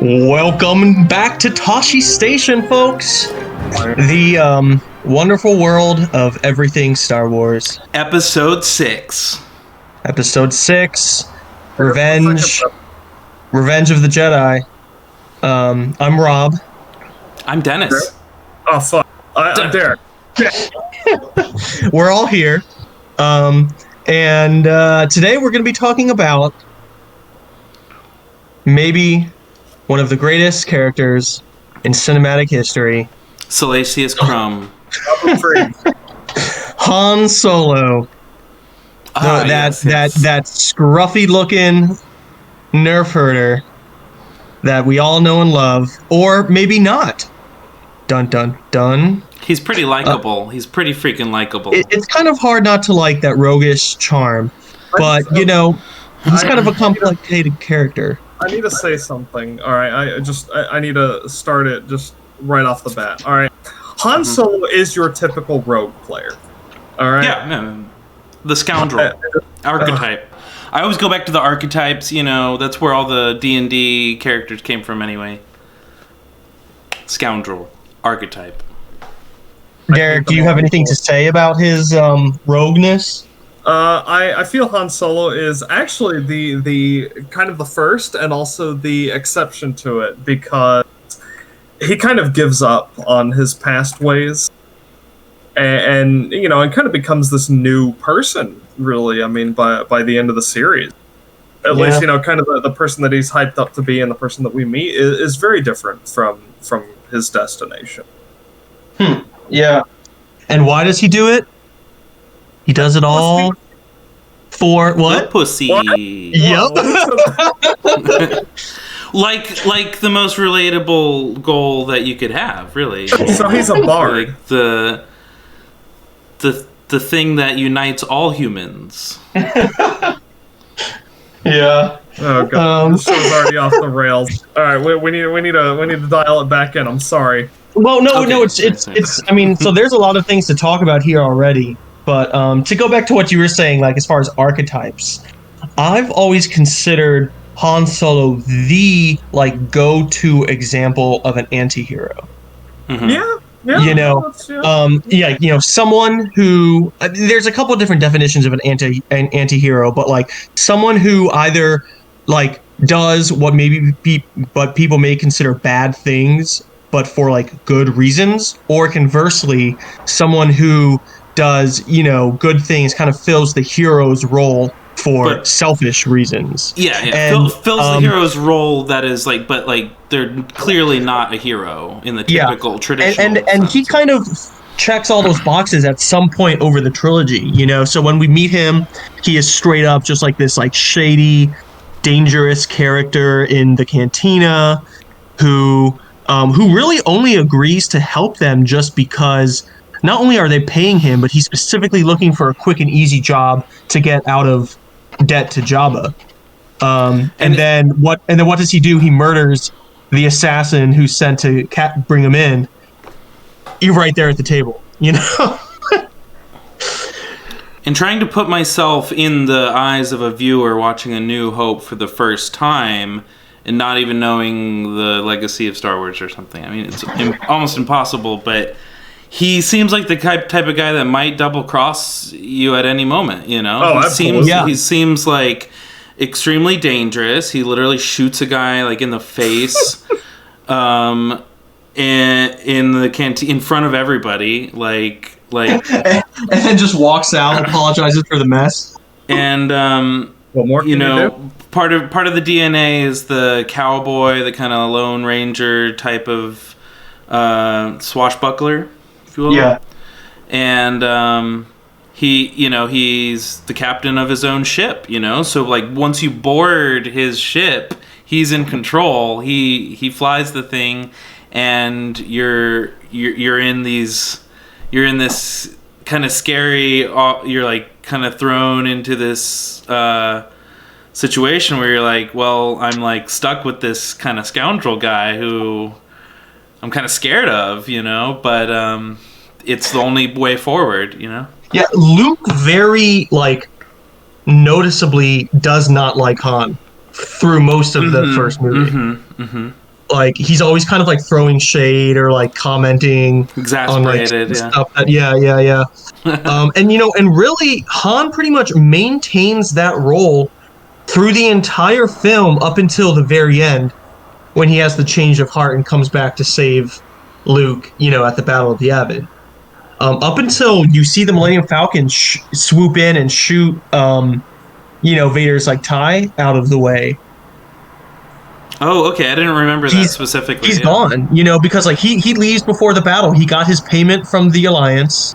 Welcome back to Tosche Station, folks. The wonderful world of everything Star Wars. Episode 6. Episode 6. Revenge of the Jedi. I'm Rob. I'm Dennis. Oh, fuck. I'm Derek. We're all here. And today we're going to be talking about maybe one of the greatest characters in cinematic history. Salacious Crumb. Han Solo. That scruffy looking nerf herder that we all know and love, or maybe not. Dun dun dun. He's pretty likable. He's pretty freaking likable. It's kind of hard not to like that roguish charm, but you know, he's kind of a complicated character. I need to say something. All right, I need to start it just right off the bat. All right, Han Solo is your typical rogue player. All right. Yeah, no, the scoundrel archetype. I always go back to the archetypes. You know, that's where all the D&D characters came from, anyway. Scoundrel archetype. Derek, do you have anything to say about his rogueness? I feel Han Solo is actually the kind of the first and also the exception to it, because he kind of gives up on his past ways and you know, and kind of becomes this new person, really. I mean, by the end of the series, at least, you know, kind of the person that he's hyped up to be and the person that we meet is very different from his destination. Yeah. And why does he do it? He does it all for what? The pussy. What? Yep. like the most relatable goal that you could have, really. So he's a bard. Like the thing that unites all humans. Yeah. Oh god, this show's already off the rails. All right, we need to dial it back in. I'm sorry. Well, no, it's. I mean, so there's a lot of things to talk about here already, but to go back to what you were saying, like as far as archetypes, I've always considered Han Solo the go-to example of an anti-hero. Mm-hmm. Yeah. You know, you know, someone who there's a couple of different definitions of an anti-hero, but like someone who either like does what people may consider bad things, but for like good reasons, or conversely, someone who does, you know, good things, kind of fills the hero's role for selfish reasons. Yeah. And, fills the hero's role that is like, but like they're clearly not a hero in the typical traditional and he kind of checks all those boxes at some point over the trilogy, you know. So when we meet him, he is straight up just like this like shady, dangerous character in the cantina who really only agrees to help them just because not only are they paying him, but he's specifically looking for a quick and easy job to get out of debt to Jabba. And then what does he do? He murders the assassin who's sent to bring him in. You're right there at the table, you know? And trying to put myself in the eyes of a viewer watching A New Hope for the first time and not even knowing the legacy of Star Wars or something. I mean, it's almost impossible, but he seems like the type of guy that might double-cross you at any moment, you know? Oh, absolutely. He seems like extremely dangerous. He literally shoots a guy like in the face and in the canteen in front of everybody, like and then just walks out, apologizes for the mess. And what more can you know, part of the DNA is the cowboy, the kind of Lone Ranger type of swashbuckler, if you will. Yeah. And he's the captain of his own ship, you know. So like once you board his ship, he's in control. He flies the thing, and you're in this kind of scary. You're like kind of thrown into this situation where you're like, well, I'm like stuck with this kind of scoundrel guy who I'm kind of scared of, you know. But it's the only way forward, you know. Yeah, Luke very, like, noticeably does not like Han through most of the first movie. like he's always kind of like throwing shade or like commenting on like Exasperated, yeah. stuff that, yeah. And and really Han pretty much maintains that role through the entire film up until the very end when he has the change of heart and comes back to save Luke, at the Battle of the Yavin. Up until you see the Millennium Falcon swoop in and shoot, Vader's like tie out of the way. Oh, okay. I didn't remember that specifically. He's gone, because like he leaves before the battle. He got his payment from the Alliance,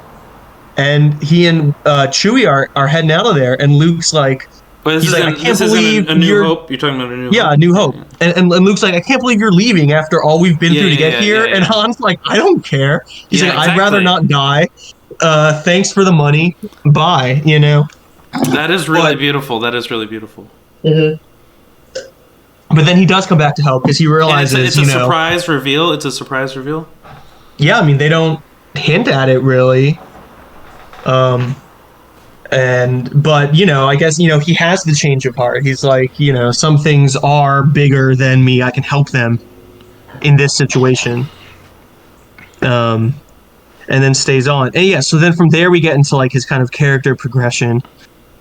and he and Chewie are heading out of there. And Luke's like, he's like, I can't believe A New Hope. You're talking about A New Hope? Yeah, A New Hope. And Luke's like, I can't believe you're leaving after all we've been through to get here. And Han's like, I don't care. He's like, I'd rather not die. Thanks for the money. Bye. That is really beautiful. That is really beautiful. Mm-hmm. But then he does come back to help because he realizes it's a surprise reveal. It's a surprise reveal. Yeah, I mean they don't hint at it really. But I guess he has the change of heart. He's like, some things are bigger than me. I can help them in this situation. And then stays on. And yeah, so then from there we get into like his kind of character progression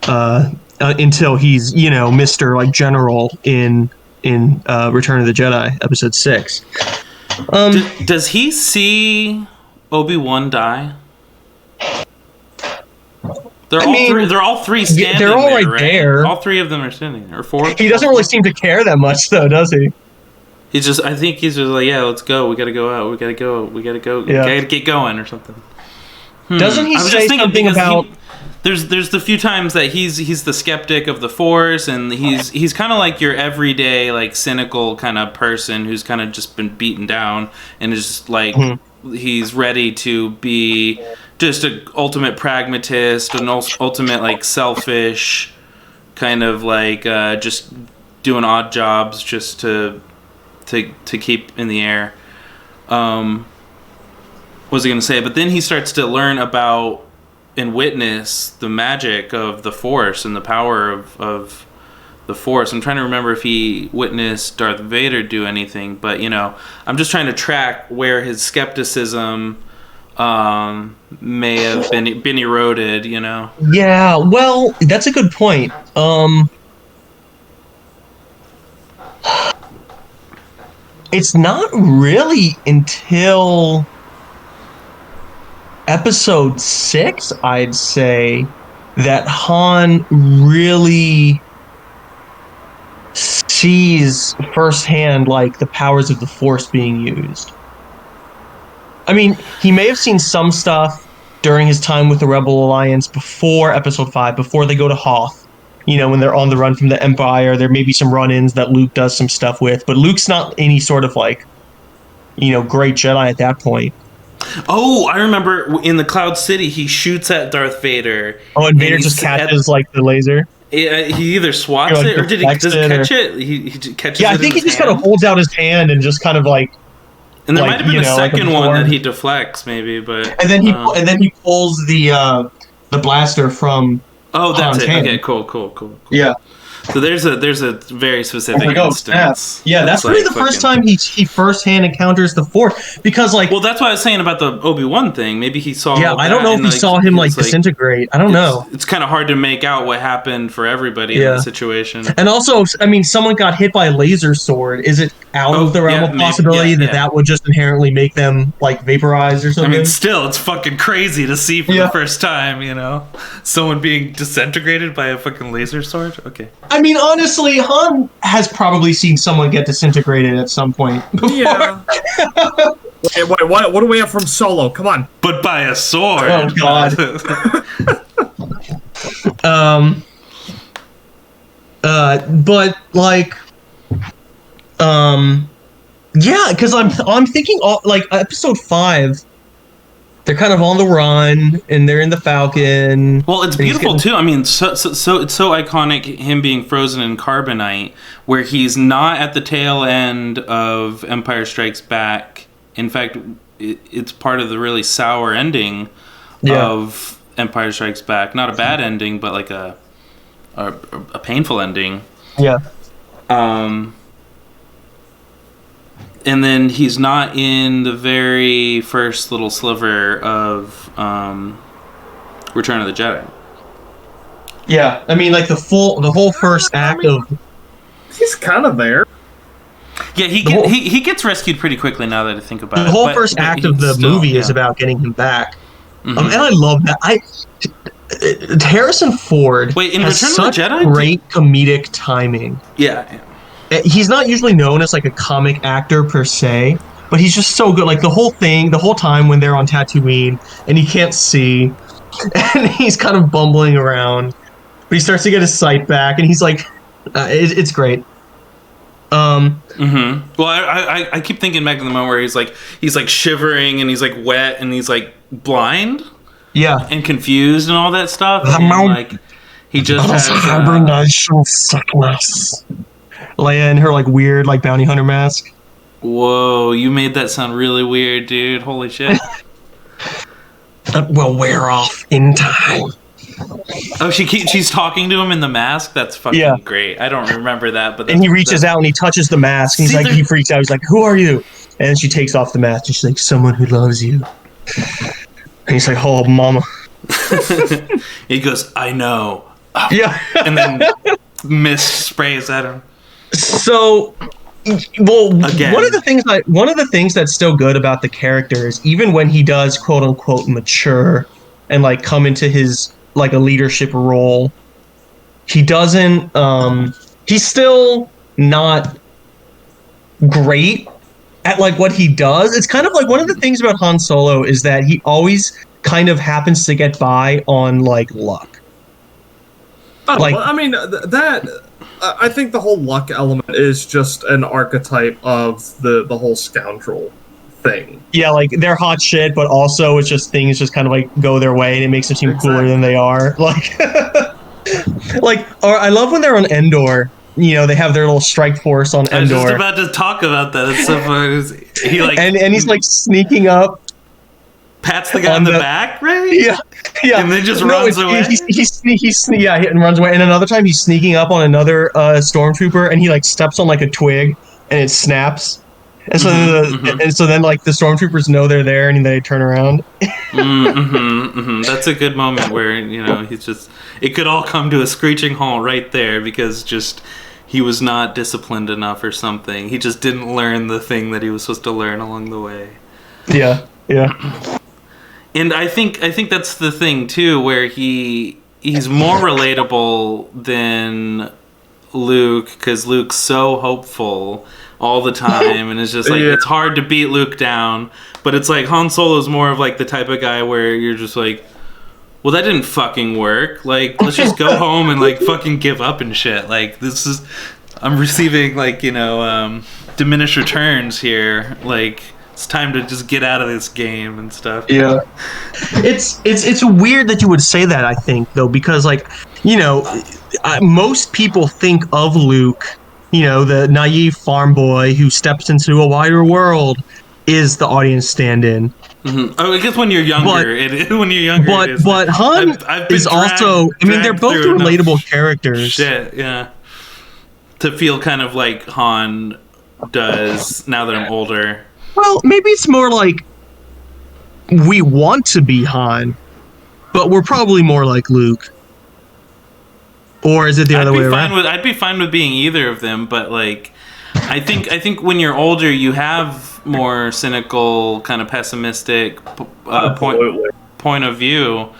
until he's Mr. like General in Return of the Jedi Episode 6. Does he see Obi-Wan die? They're all three standing there. They're all right there. All three of them are standing there. Or four. He doesn't really seem to care that much, though, does he? I think he's just like, yeah, let's go. We gotta go out. We gotta go. Yeah. We gotta get going or something. Doesn't he say something about? There's the few times that he's the skeptic of the Force, and he's kind of like your everyday like cynical kind of person who's kind of just been beaten down and is just like he's ready to be just an ultimate pragmatist, an ultimate like selfish kind of like just doing odd jobs just to keep in the air. What was I going to say? But then he starts to learn about and witness the magic of the Force and the power of the Force. I'm trying to remember if he witnessed Darth Vader do anything, but I'm just trying to track where his skepticism may have been eroded. Yeah, well, that's a good point. It's not really until Episode 6, I'd say, that Han really sees firsthand like the powers of the Force being used. I mean, he may have seen some stuff during his time with the Rebel Alliance before Episode 5, before they go to Hoth. When they're on the run from the Empire, there may be some run-ins that Luke does some stuff with, but Luke's not any sort of like, great Jedi at that point. Oh, I remember in the Cloud City, he shoots at Darth Vader. Oh, and Vader just catches like the laser. He either swats it or does he catch it? He catches it. Yeah, I think he just kind of holds out his hand and just kind of like. And there might have been a second one that he deflects, maybe, but. And then he pulls the blaster from. Oh, that's it. Hand. Okay, cool. Yeah. So there's a very specific instance. Yeah, that's really the first time he firsthand encounters the Force, because like. Well, that's why I was saying about the Obi-Wan thing. Maybe he saw. Yeah, I don't know if he saw him like disintegrate. I don't know. It's kind of hard to make out what happened for everybody in the situation. And also, I mean, someone got hit by a laser sword. Is it out of the realm of possibility that would just inherently make them like vaporize or something? I mean, still, it's fucking crazy to see for the first time. Someone being disintegrated by a fucking laser sword. Okay. I mean, honestly, Han has probably seen someone get disintegrated at some point before. Yeah. Wait, what do we have from Solo? Come on. But by a sword. Oh, God. But, like... yeah, because I'm thinking, like, Episode 5... They're kind of on the run, and they're in the Falcon. Well, it's beautiful too. I mean, so it's so iconic, him being frozen in carbonite, where he's not at the tail end of Empire Strikes Back. In fact, it's part of the really sour ending of Empire Strikes Back. Not a bad ending, but like a painful ending. Yeah. And And then he's not in the very first little sliver of Return of the Jedi. Yeah, I mean, like the whole first act of. He's kind of there. Yeah, he gets rescued pretty quickly now that I think about it. The whole first act of the movie is about getting him back. And I love that. Harrison Ford has such great comedic timing. Yeah. He's not usually known as like a comic actor per se, but he's just so good. Like the whole time when they're on Tatooine and he can't see, and he's kind of bumbling around, but he starts to get his sight back, and he's like, it's great. Well, I keep thinking back to the moment where he's like shivering and he's like wet and he's like blind, and confused and all that stuff. And, like he just has hibernation sickness. Leia in her like weird like bounty hunter mask. Whoa, you made that sound really weird, dude. Holy shit. That will wear off in time. Oh, she's talking to him in the mask? That's fucking great. I don't remember that, but and he reaches out and he touches the mask and he freaks out. He's like, "Who are you?" And then she takes off the mask and she's like, "Someone who loves you." And he's like, "Oh, mama." He goes, "I know." Yeah. And then mist sprays at him. So, well, again, one of the things that's still good about the character is even when he does quote unquote mature and like come into his like a leadership role, he doesn't he's still not great at like what he does. It's kind of like one of the things about Han Solo is that he always kind of happens to get by on like luck. Like, I mean, that I think the whole luck element is just an archetype of the whole scoundrel thing. Yeah, like they're hot shit, but also it's just things just kind of like go their way and it makes them seem cooler than they are. Like, or I love when they're on Endor. You know, they have their little strike force on Endor. I was just about to talk about that. It's so funny. He like and he's like sneaking up. Pats the guy on the back, right? Yeah. And then just runs away. And runs away. And another time he's sneaking up on another stormtrooper, and he like steps on like a twig, and it snaps. And so then like the stormtroopers know they're there, and then they turn around. That's a good moment where he's just. It could all come to a screeching halt right there because just he was not disciplined enough or something. He just didn't learn the thing that he was supposed to learn along the way. Yeah. And I think that's the thing too, where he's more relatable than Luke, because Luke's so hopeful all the time, and it's just like it's hard to beat Luke down. But it's like Han Solo's more of like the type of guy where you're just like, well, that didn't fucking work. Like, let's just go home and like fucking give up and shit. Like, I'm receiving like diminished returns here. Like, it's time to just get out of this game and stuff. Yeah. It's weird that you would say that, I think, though, because, like, most people think of Luke, the naive farm boy who steps into a wider world, is the audience stand-in. Mm-hmm. Oh, I guess when you're younger, but Han is also. I mean, they're both relatable characters. Shit, yeah. To feel kind of like Han does now that I'm older. Well, maybe it's more like we want to be Han, but we're probably more like Luke. Or is it the other way around? I'd be fine with being either of them, but like, I think when you're older, you have more cynical, kind of pessimistic point of view.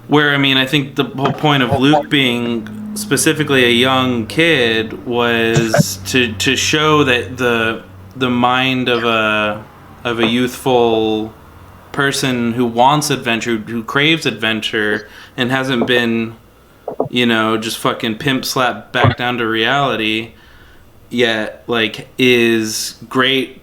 Where, I mean, I think the whole point of Luke being specifically a young kid was to show that the mind of a youthful person who wants adventure, who craves adventure, and hasn't been, just fucking pimp slapped back down to reality yet, like, is a great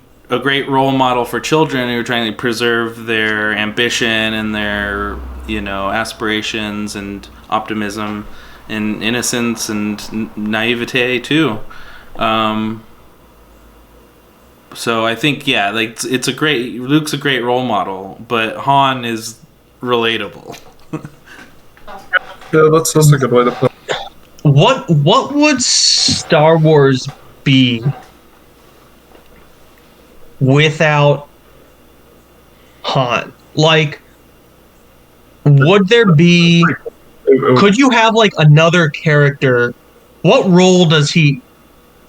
role model for children who are trying to preserve their ambition and their, aspirations and optimism and innocence and naivete too. So I think, like Luke's a great role model, but Han is relatable. Yeah, that's a good way to put it. What would Star Wars be without Han? Like, would there be? Could you have like another character? What role does he?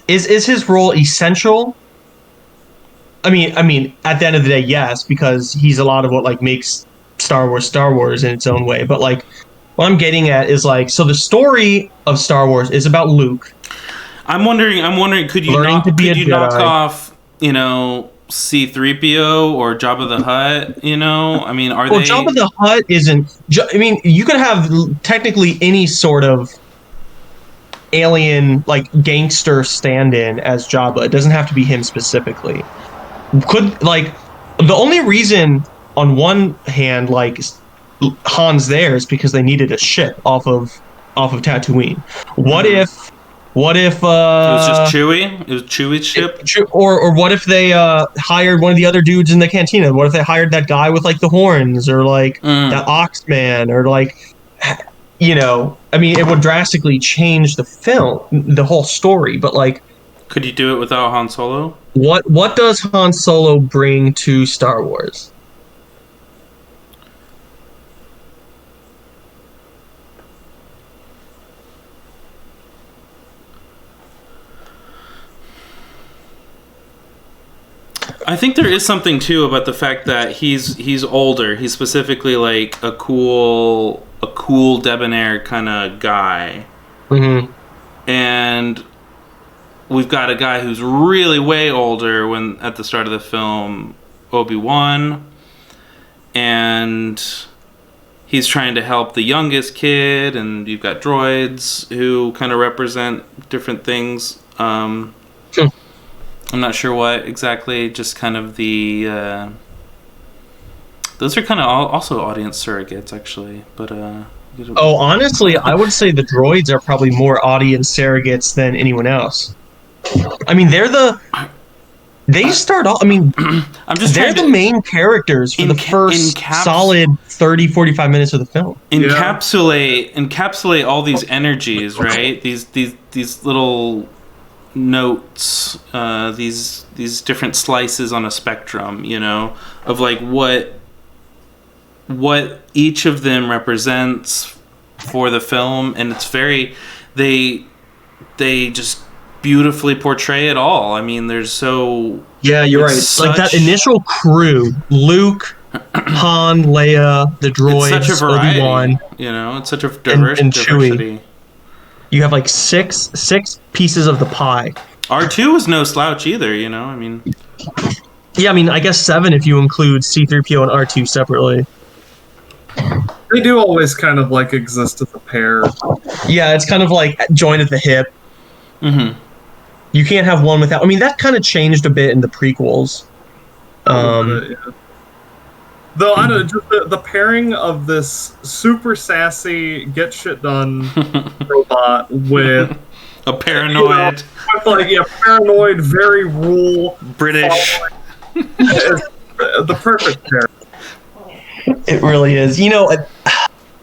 Is his role essential? I mean, at the end of the day, yes, because he's a lot of what like makes Star Wars in its own way. But like, what I'm getting at is like, so the story of Star Wars is about Luke I'm wondering, could you learning knock, to be could a you knock Jedi. off, C-3PO or Jabba the Hutt? I mean, are Well, they? Jabba the Hutt isn't. I mean, you could have technically any sort of alien like gangster stand-in as Jabba. It doesn't have to be him specifically. Could like the only reason on one hand like Han's there is because they needed a ship off of Tatooine. What if It was just Chewie. It was Chewie's ship. or what if they hired one of the other dudes in the cantina? What if they hired that guy with like the horns or like that Oxman or like I mean it would drastically change the film, the whole story, but like Could you do it without Han Solo? what does Han Solo bring to Star Wars? I think there is something too about the fact that he's older. He's specifically like a cool debonair kind of guy. Mm-hmm. And we've got a guy who's really way older when at the start of the film, Obi-Wan, and he's trying to help the youngest kid, and you've got droids who kind of represent different things. I'm not sure what exactly, just kind of the those are kind of also audience surrogates actually, but Oh, honestly, I would say the droids are probably more audience surrogates than anyone else. I mean, they start off, I mean, I'm just they're trying the to main characters for the first solid 30, 45 minutes of the film. encapsulate all these energies, right? These little notes, these different slices on a spectrum, of like what each of them represents for the film, and it's very they just beautifully portray it all. I mean, there's so Yeah, you're right. Like that initial crew, Luke, Han, Leia, the droids, it's such a variety, Obi-Wan, it's such a diverse and Chewie. diversity. You have like six pieces of the pie. R2 was no slouch either, I mean. Yeah, I mean, I guess 7 if you include C-3PO and R2 separately. They do always kind of like exist as a pair. Yeah, it's kind of like joined at the hip. Mm-hmm. You can't have one without. I mean, that kind of changed a bit in the prequels. Yeah. Though I don't know, just the pairing of this super sassy get shit done robot with a paranoid, paranoid, very rule British. is the perfect pair. It really is.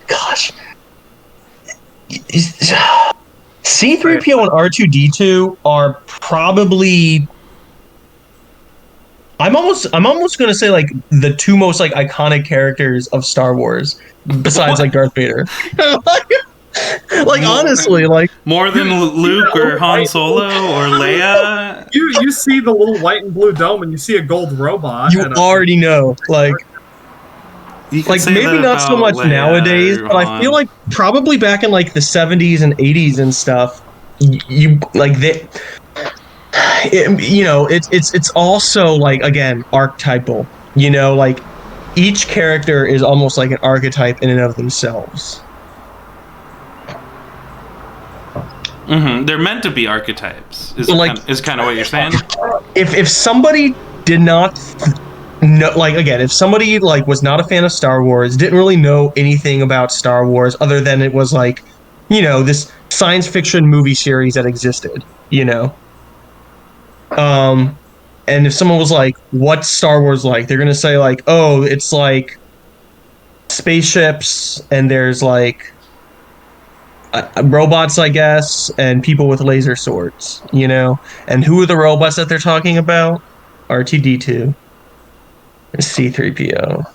Gosh. C-3PO and R2-D2 are probably I'm almost going to say like the two most like iconic characters of Star Wars besides like Darth Vader. Like honestly, like more than Luke or Han Solo or Leia. You see the little white and blue dome and you see a gold robot. You already know, like maybe not so much Leia nowadays, but I feel like probably back in like the 70s and 80s and stuff, it's also like again archetypal. Like each character is almost like an archetype in and of themselves. Mm-hmm. They're meant to be archetypes. Is kind of what you're saying. If somebody did not know, like again, if somebody like was not a fan of Star Wars, didn't really know anything about Star Wars other than it was like, this science fiction movie series that existed, and if someone was like, "What's Star Wars like?" They're gonna say like, "Oh, it's like spaceships and there's like." Robots, I guess, and people with laser swords, And who are the robots that they're talking about? R2D2, C3PO.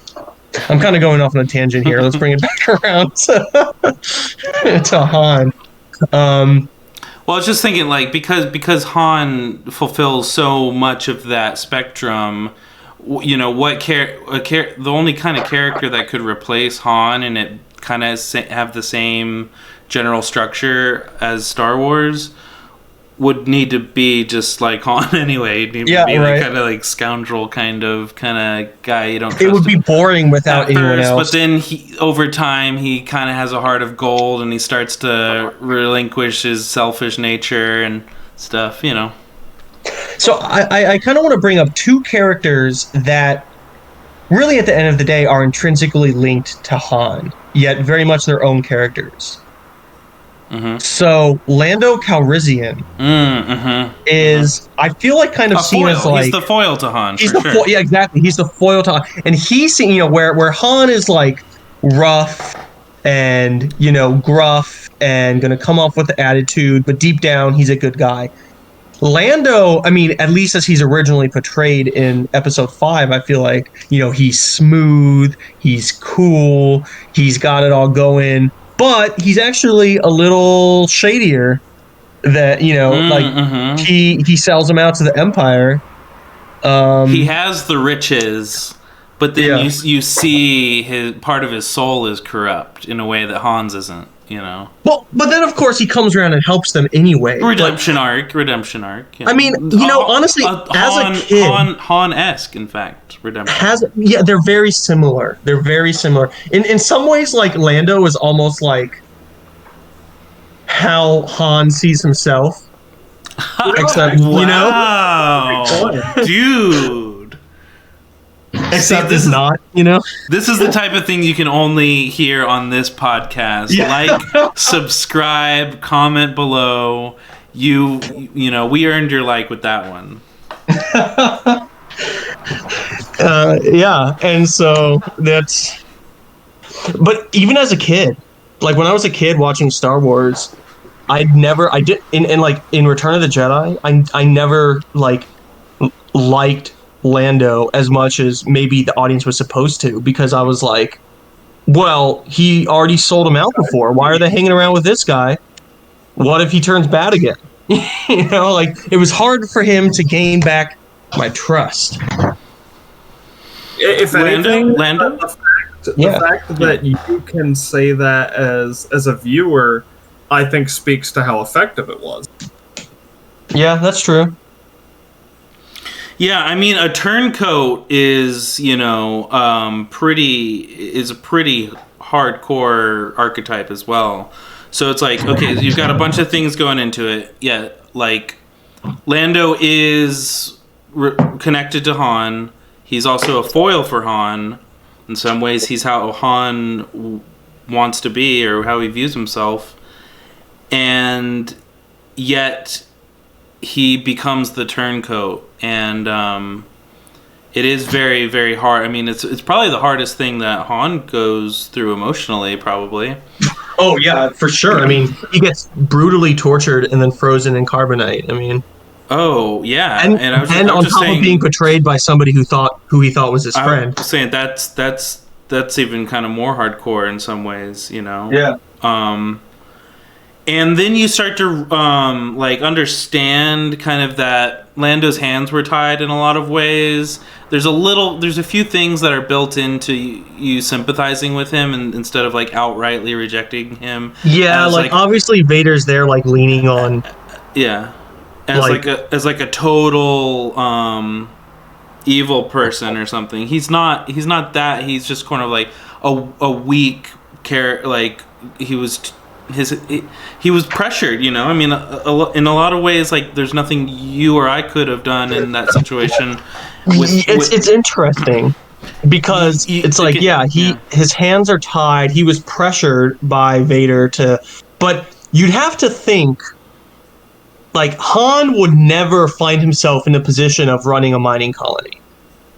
I'm kind of going off on a tangent here. Let's bring it back around to Han. Well, I was just thinking, like, because Han fulfills so much of that spectrum, you know, the only kind of character that could replace Han and it kind of have the same general structure as Star Wars would need to be just like Han anyway. He'd need to be like kind of like scoundrel kind of guy you don't trust. It would be boring without anyone else. But then over time he kind of has a heart of gold and he starts to relinquish his selfish nature and stuff, you know. So I kind of want to bring up two characters that really at the end of the day are intrinsically linked to Han, yet very much their own characters. Mm-hmm. So Lando Calrissian is, I feel like, kind of seen as like he's the foil to Han. Yeah, exactly. He's the foil to Han, and he's seen, you know, where Han is like rough and, you know, gruff and gonna come off with the attitude, but deep down he's a good guy. Lando, I mean, at least as he's originally portrayed in Episode 5, I feel like, you know, he's smooth, he's cool, he's got it all going. But he's actually a little shadier. That, you know, he sells them out to the Empire. He has the riches, but then you see his part of his soul is corrupt in a way that Han's isn't. You know. Well, but then of course he comes around and helps them anyway. Redemption arc. You know. I mean, you know, honestly, as a kid, Han-esque, in fact, redemption. They're very similar. They're very similar. In some ways, like Lando is almost like how Han sees himself. Except, you know, dude. Except it's not, you know? This is the type of thing you can only hear on this podcast. Yeah. Like, subscribe, comment below. You know, we earned your like with that one. Yeah, and so that's... But even as a kid, like when I was a kid watching Star Wars, in Return of the Jedi, I never, like, liked Lando as much as maybe the audience was supposed to, because I was like, well, he already sold him out before. Why are they hanging around with this guy? What if he turns bad again? You know, like, it was hard for him to gain back my trust. If anything, Lando? The fact that you can say that as a viewer, I think speaks to how effective it was. Yeah, that's true. Yeah, I mean, a turncoat is, you know, a pretty hardcore archetype as well. So it's like, okay, you've got a bunch of things going into it. Yeah, like, Lando is connected to Han. He's also a foil for Han. In some ways, he's how Han wants to be or how he views himself. And yet he becomes the turncoat, and it is very, very hard. I mean, it's probably the hardest thing that Han goes through emotionally, probably. Oh yeah, for sure. I mean, he gets brutally tortured and then frozen in carbonite. I mean, oh yeah, and on top of being portrayed by somebody who he thought was his friend. I was saying that's even kind of more hardcore in some ways, you know. Yeah. And then you start to like understand kind of that Lando's hands were tied in a lot of ways. There's a few things that are built into you sympathizing with him, and instead of like outrightly rejecting him. Yeah, like obviously Vader's there, like leaning on. Yeah, as like a total evil person or something. He's not that. He's just kind of like a weak character. Like he was pressured, you know. I mean, in a lot of ways, like there's nothing you or I could have done in that situation. It's interesting because it's like, his hands are tied. He was pressured by Vader but you'd have to think like Han would never find himself in the position of running a mining colony,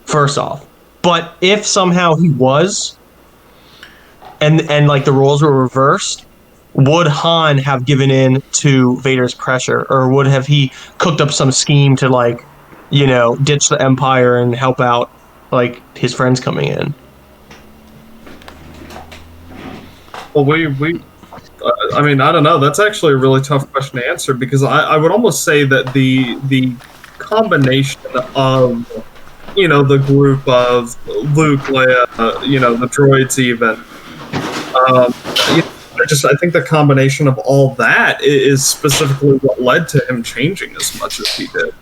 first off. But if somehow he was, and like the roles were reversed, would Han have given in to Vader's pressure, or would have he cooked up some scheme to like ditch the Empire and help out like his friends coming in. Well, I mean, I don't know. That's actually a really tough question to answer because I would almost say that the combination of the group of Luke, Leia, the droids even. I think the combination of all that is specifically what led to him changing as much as he did.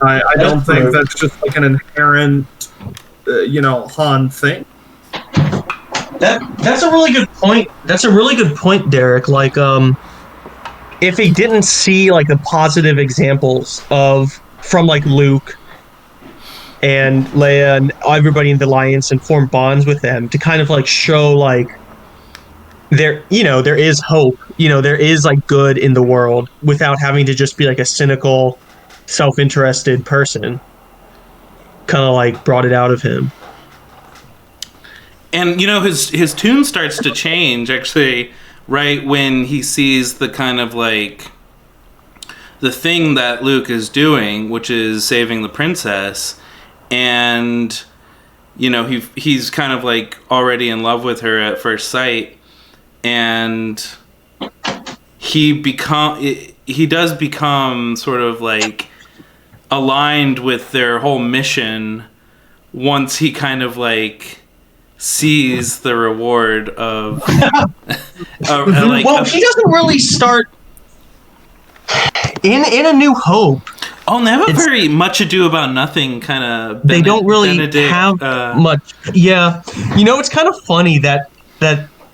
I don't think that's just like an inherent, Han thing. That's a really good point. That's a really good point, Derek. Like, if he didn't see like the positive examples from like Luke and Leia and everybody in the Alliance and form bonds with them to kind of like show like there is hope, there is like good in the world without having to just be like a cynical, self-interested person, kind of like brought it out of him. And his tune starts to change actually right when he sees the kind of like the thing that Luke is doing, which is saving the princess, and he's kind of like already in love with her at first sight, and he does become sort of like aligned with their whole mission once he kind of like sees the reward of well, he doesn't really start in A New Hope. Oh, they have a very Much Ado About Nothing kind of. They don't really have much. Yeah, it's kind of funny that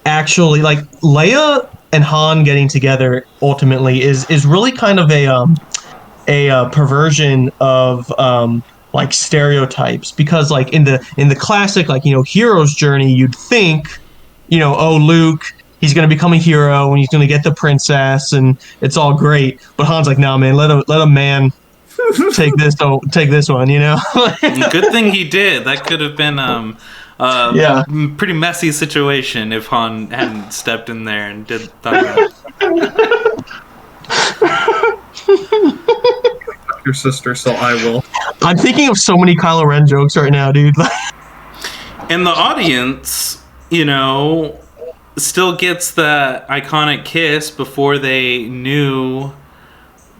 actually like Leia and Han getting together ultimately is really kind of a perversion of like stereotypes, because like in the classic like hero's journey, you'd think Luke, he's going to become a hero and he's going to get the princess and it's all great, but Han's like, nah man, let a man take this one. Good thing he did. That could have been pretty messy situation if Han hadn't stepped in there and done that. Your sister, so I will. I'm thinking of so many Kylo Ren jokes right now, dude. And the audience, still gets the iconic kiss before they knew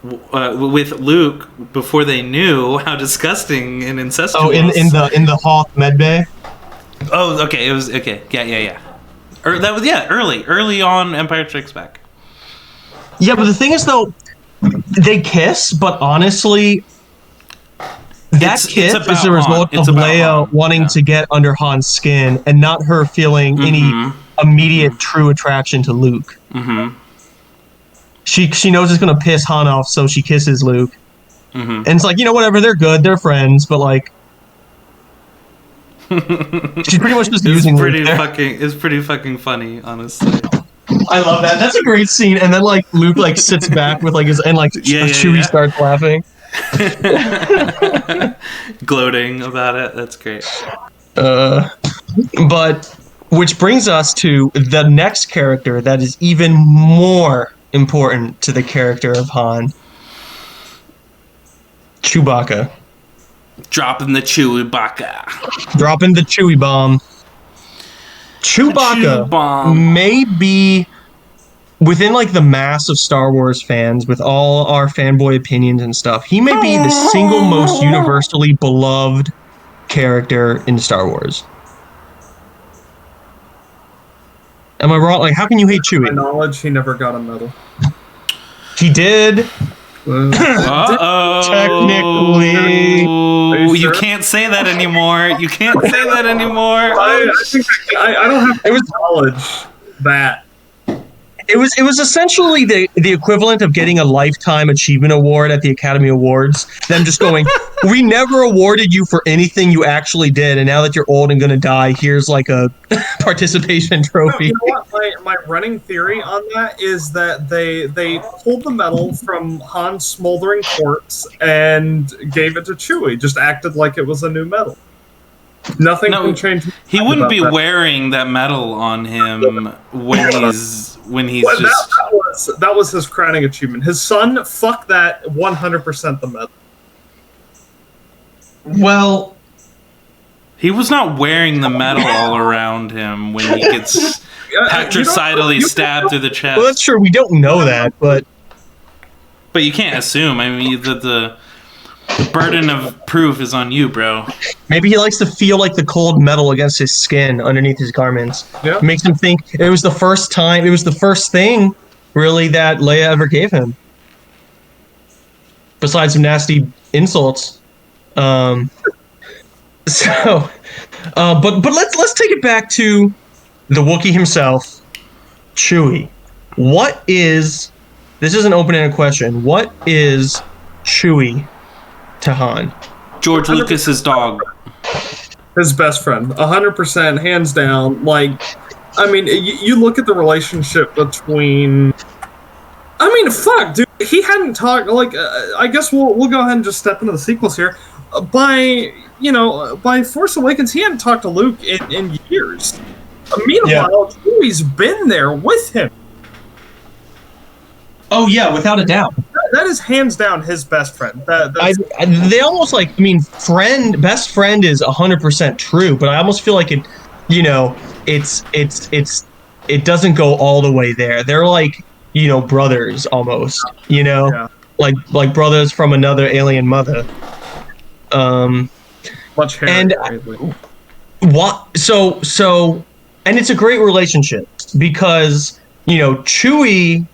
with Luke, before they knew how disgusting and incestuous. Oh, in the Hoth medbay. Oh, okay. It was okay. Yeah. That was early on Empire Strikes Back. Yeah, but the thing is though, they kiss, but honestly, that kiss is a result of Leia wanting to get under Han's skin and not her feeling any immediate true attraction to Luke. Mm-hmm. She knows it's gonna piss Han off, so she kisses Luke. Mm-hmm. And it's like, whatever, they're good, they're friends, but like she's pretty much just using Luke there. It's pretty fucking funny, honestly. I love that. That's a great scene. And then like Luke like sits back with like his Chewie starts laughing, gloating about it. That's great. But which brings us to the next character that is even more important to the character of Han. Chewbacca. Dropping the Chewbacca. Dropping the Chewie bomb. Chewbacca may be, within like the mass of Star Wars fans, with all our fanboy opinions and stuff, he may be the single most universally beloved character in Star Wars. Am I wrong? Like, how can you hate Chewie? To my knowledge, he never got a medal. He did. Uh-oh. Technically. You can't say that anymore. I think I don't have knowledge that. It was essentially the equivalent of getting a Lifetime Achievement Award at the Academy Awards. Them just going, we never awarded you for anything you actually did, and now that you're old and gonna die, here's like a participation trophy. No, you know what? My running theory on that is that they pulled the medal from Han's smoldering corpse and gave it to Chewie. Just acted like it was a new medal. Nothing can change. He wouldn't be wearing that medal on him when he's that was his crowning achievement. His son, fuck that, 100% the medal. Well, He was not wearing the metal all around him when he gets patricidally stabbed through the chest. well, that's true. We don't know that, but you can't assume. I mean, the burden of proof is on you, bro. maybe he likes to feel like the cold metal against his skin underneath his garments. Yeah. Makes him think it was the first time. It was the first thing, really, that Leia ever gave him. Besides some nasty insults. But let's take it back to the Wookiee himself, Chewie. What is this is an open-ended question. What is Chewie to Han? George Lucas's dog. His best friend, 100%, hands down. Like, I mean, you look at the relationship between. I mean, fuck, dude. He hadn't talked. Like, I guess we'll go ahead and just step into the sequels here. By Force Awakens, he hadn't talked to Luke in years. Meanwhile, Chewie's been there with him. Oh yeah, without a doubt. That is hands down his best friend. They almost like, I mean, best friend is 100% true, but I almost feel like it, it doesn't go all the way there. They're like, brothers almost, Yeah. like brothers from another alien mother. Much hair. And what? So, and it's a great relationship because Chewie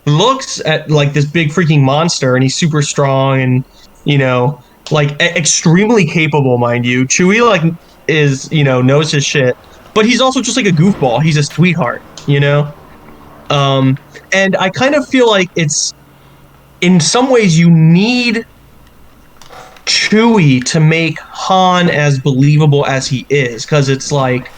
looks at like this big freaking monster and he's super strong and extremely capable, mind you. Chewie is knows his shit, but he's also just like a goofball. He's a sweetheart, and I kind of feel like it's in some ways you need Chewie to make Han as believable as he is, because it's like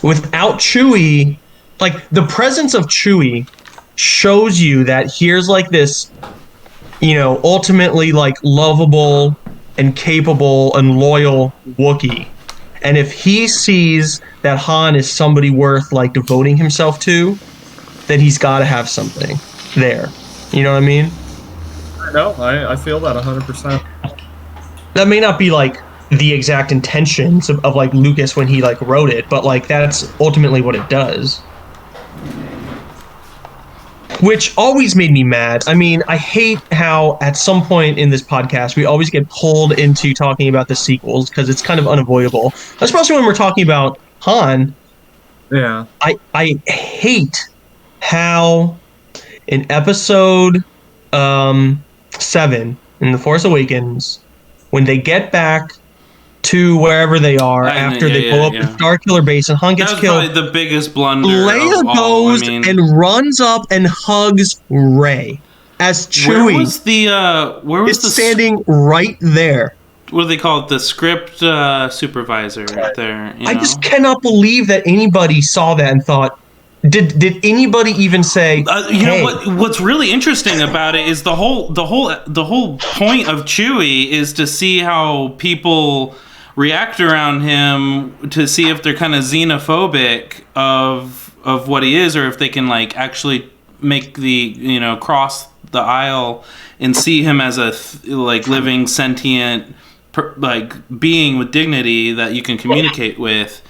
without Chewie, like the presence of Chewie shows you that here's like this, ultimately like lovable and capable and loyal Wookiee. And if he sees that Han is somebody worth like devoting himself to, then he's got to have something there. You know what I mean? No, I feel that 100%. That may not be like the exact intentions of like Lucas when he like wrote it, but like that's ultimately what it does. Which always made me mad. I mean, I hate how at some point in this podcast we always get pulled into talking about the sequels because it's kind of unavoidable, especially when we're talking about Han. Yeah. I hate how in episode 7 in The Force Awakens, when they get back to wherever they are after they blow up the Starkiller base and Han gets killed. Probably the biggest blunder. Leia goes and runs up and hugs Rey as Chewie. Where was the standing right there? What do they call it? The script supervisor right there. I just cannot believe that anybody saw that and thought. Did anybody even say? Know what's really interesting about it is the whole point of Chewie is to see how people react around him, to see if they're kind of xenophobic of what he is, or if they can like actually make the cross the aisle and see him as a living sentient being with dignity that you can communicate with,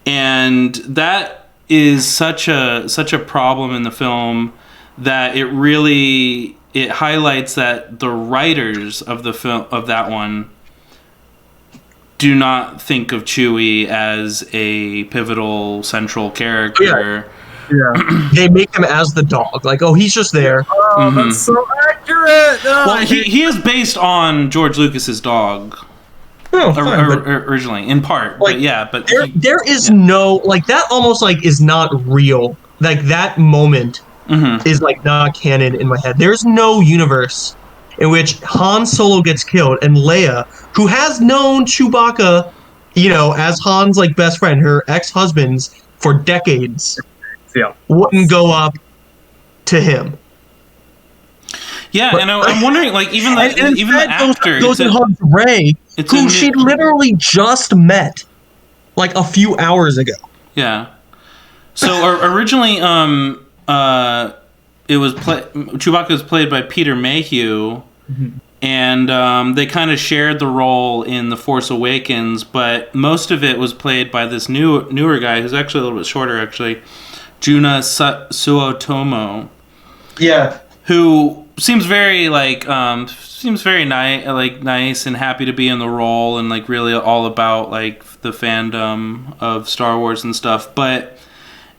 and that is such a problem in the film that it highlights that the writers of the film of that one do not think of Chewie as a pivotal central character. Yeah. They make him as the dog. Like, oh, he's just there. Oh, that's so accurate. Well, he is based on George Lucas's dog. Oh, fine, originally, in part. Like, but there is no like that. Almost like is not real. Like that moment is like not canon in my head. There's no universe in which Han Solo gets killed and Leia, who has known Chewbacca, as Han's like best friend, her ex-husband's for decades, wouldn't go up to him. Yeah, and I'm wondering, like, even the actor goes and hugs Rey, who she literally just met, like a few hours ago. Yeah. So originally, it was Chewbacca was played by Peter Mayhew, and they kind of shared the role in The Force Awakens, but most of it was played by this newer guy who's actually a little bit shorter, actually, Juna Suotomo. Yeah. Who seems very nice and happy to be in the role, and like really all about like the fandom of Star Wars and stuff. But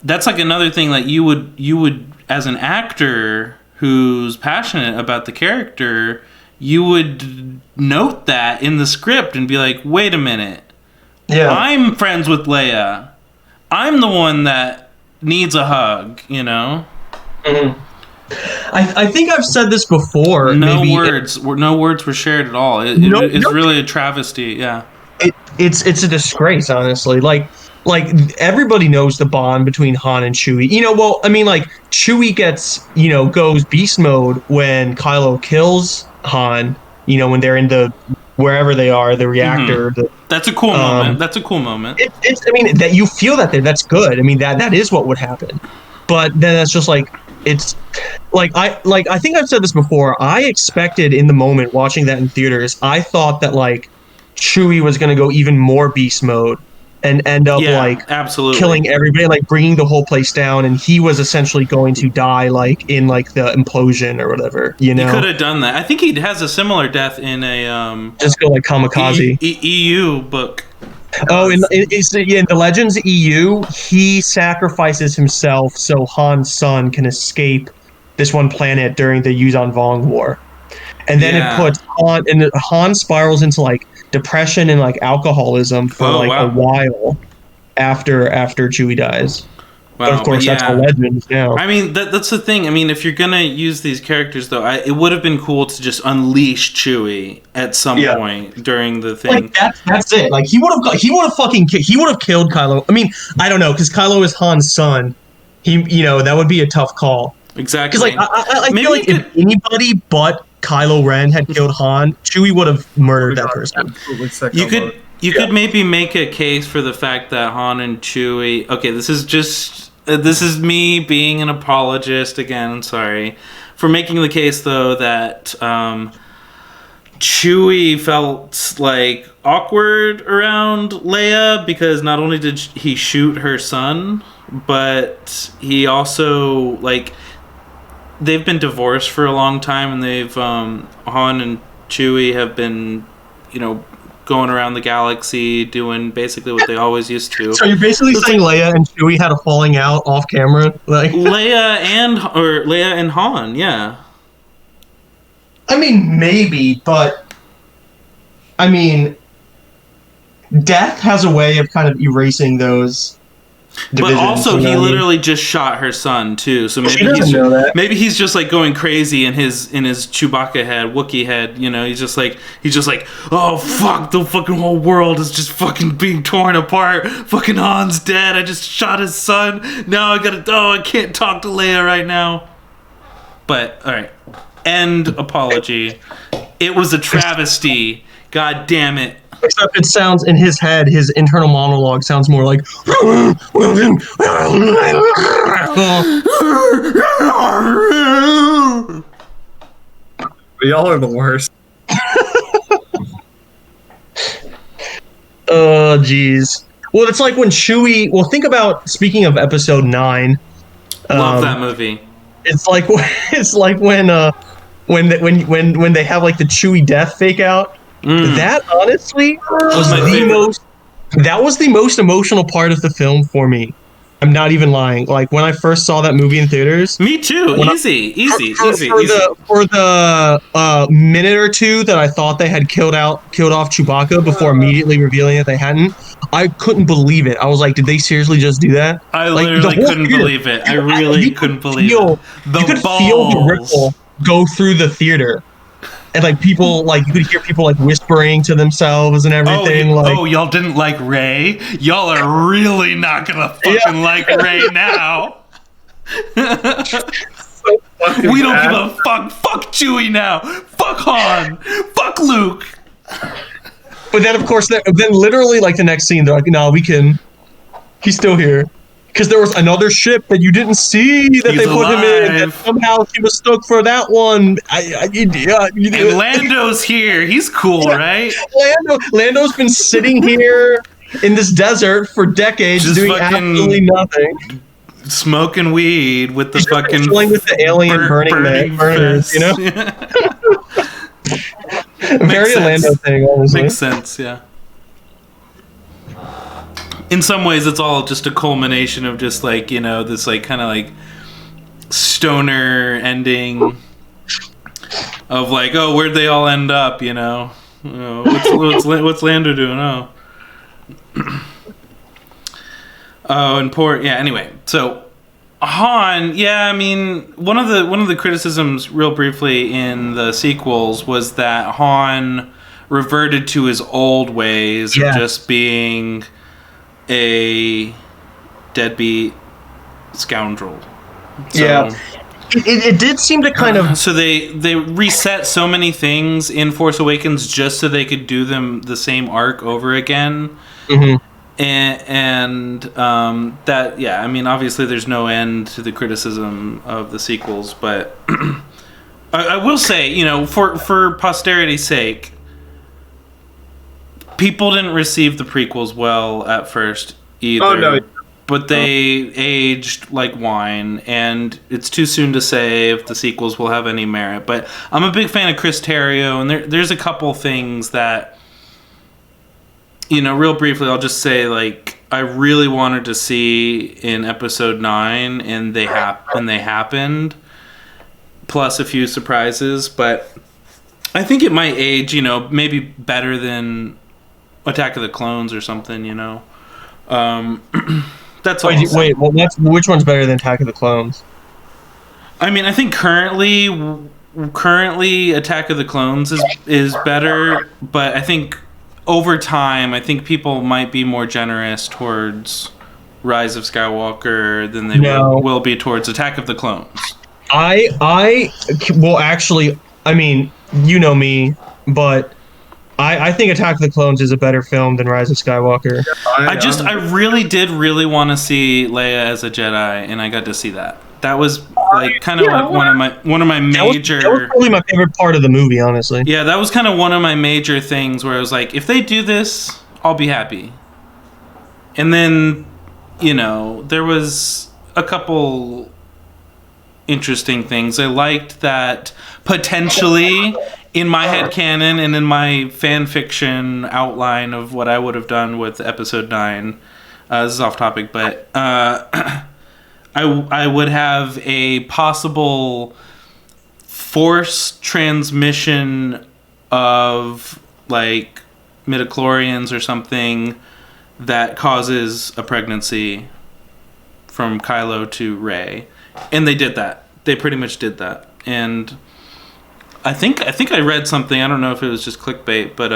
that's like another thing that you would as an actor who's passionate about the character, you would note that in the script and be like, wait a minute, I'm friends with Leia, I'm the one that needs a hug, you know. Mm-hmm. I think I've said this before. No words were shared at all. It's really a travesty. Yeah, it's a disgrace, honestly. Like everybody knows the bond between Han and Chewie. You know, well, I mean, like Chewie goes beast mode when Kylo kills Han. You know, when they're in wherever they are, the reactor. Mm-hmm. That's a cool moment. That's a cool moment. I mean, that you feel that there. That's good. I mean, that is what would happen. But then that's just like. It's I think I've said this before. I expected in the moment watching that in theaters, I thought that like Chewie was going to go even more beast mode and end up absolutely killing everybody, like bringing the whole place down, and he was essentially going to die like in like the implosion or whatever. You know, he could have done that. I think he has a similar death in a just go like kamikaze EU book. Oh, in the Legends EU, he sacrifices himself so Han's son can escape this one planet during the Yuzan Vong War, and then it puts Han, and Han spirals into like depression and like alcoholism for a while after Chewie dies. Wow, but of course, that's a legend now. I mean, that's the thing. I mean, if you're gonna use these characters, though, it would have been cool to just unleash Chewie at some point during the thing. Like that's it. Like he would have killed Kylo. I mean, I don't know, because Kylo is Han's son. That would be a tough call. Exactly. Because I feel like if anybody but Kylo Ren had killed Han, Chewie would have murdered that person. You could maybe make a case for the fact that Han and Chewie... Okay, this is me being an apologist again, sorry. For making the case, though, that Chewie felt, like, awkward around Leia because not only did he shoot her son, but he also, like... They've been divorced for a long time, and they've... Han and Chewie have been, going around the galaxy doing basically what they always used to. So you're basically saying Leia and Chewie had a falling out off camera? Like Leia and Han, yeah. I mean, maybe, but I mean, death has a way of kind of erasing those divisions. But also, he literally just shot her son too. So maybe he's just like going crazy in his Chewbacca head, Wookiee head. He's just like, oh fuck, the fucking whole world is just fucking being torn apart. Fucking Han's dead. I just shot his son. Now I can't talk to Leia right now. But all right, end apology. It was a travesty. God damn it. Except it sounds, in his head, his internal monologue sounds more like... Y'all are the worst. Oh, jeez. Well, it's like when Chewie... Well, think about, speaking of episode 9... Love that movie. It's like when they have like the Chewie death fake out. That honestly was the most emotional part of the film for me. I'm not even lying. Like when I first saw that movie in theaters. Me too. Easy. For the minute or two that I thought they had killed off Chewbacca before immediately revealing that they hadn't, I couldn't believe it. I was like, did they seriously just do that? I literally couldn't believe it. I really couldn't believe it. You could feel the ripple go through the theater. And like people, like you could hear people like whispering to themselves and everything. Y'all didn't like Rey? Y'all are really not gonna fucking like Rey now. We don't give a fuck. Fuck Chewie now. Fuck Han. Fuck Luke. But then, of course, then literally like the next scene, they're like, "No, we can. He's still here." because there was another ship that you didn't see that He's they put him in, and alive. somehow he was stuck for that one. And Lando's here. He's cool, right? Lando's been sitting here in this desert for decades, Just doing fucking absolutely nothing. Smoking weed with the He's just fucking chilling with the alien burning burners, fest. you know? Very sense. Lando thing, honestly. Makes sense, yeah. In some ways, it's all just a culmination of just like, you know, this like kind of like stoner ending of like, oh, where'd they all end up? You know, what's Lando doing? Oh, oh, and poor, yeah. Anyway, so Han, yeah, I mean, one of the criticisms, real briefly, in the sequels was that Han reverted to his old ways of just being a deadbeat scoundrel. So, it did seem to kind of. So they reset so many things in Force Awakens just so they could do them the same arc over again. Mm-hmm. And that, yeah, I mean, obviously there's no end to the criticism of the sequels, but I will say, you know, for posterity's sake, people didn't receive the prequels well at first either. Oh, no. But they aged like wine, and it's too soon to say if the sequels will have any merit. But I'm a big fan of Chris Terrio, and there's a couple things that, you know, real briefly, I'll just say, like, I really wanted to see in Episode 9, and they happened, plus a few surprises. But I think it might age, you know, maybe better than Attack of the Clones or something, you know. That's all. Wait, which one's better than Attack of the Clones? I mean, I think currently Attack of the Clones is better, but I think over time, I think people might be more generous towards Rise of Skywalker than they will be towards Attack of the Clones. I will actually, I mean, you know me, but I think Attack of the Clones is a better film than Rise of Skywalker. I really did want to see Leia as a Jedi, and I got to see that. That was like kind of like one of my major. That was probably my favorite part of the movie, honestly. Yeah, that was kind of one of my major things where I was like, if they do this, I'll be happy. And then, you know, there was a couple interesting things. I liked that potentially, in my headcanon and in my fan fiction outline of what I would have done with Episode 9, this is off topic, but I would have a possible force transmission of, like, midichlorians or something that causes a pregnancy from Kylo to Rey. And they did that. They pretty much did that. And I think I read something, I don't know if it was just clickbait, but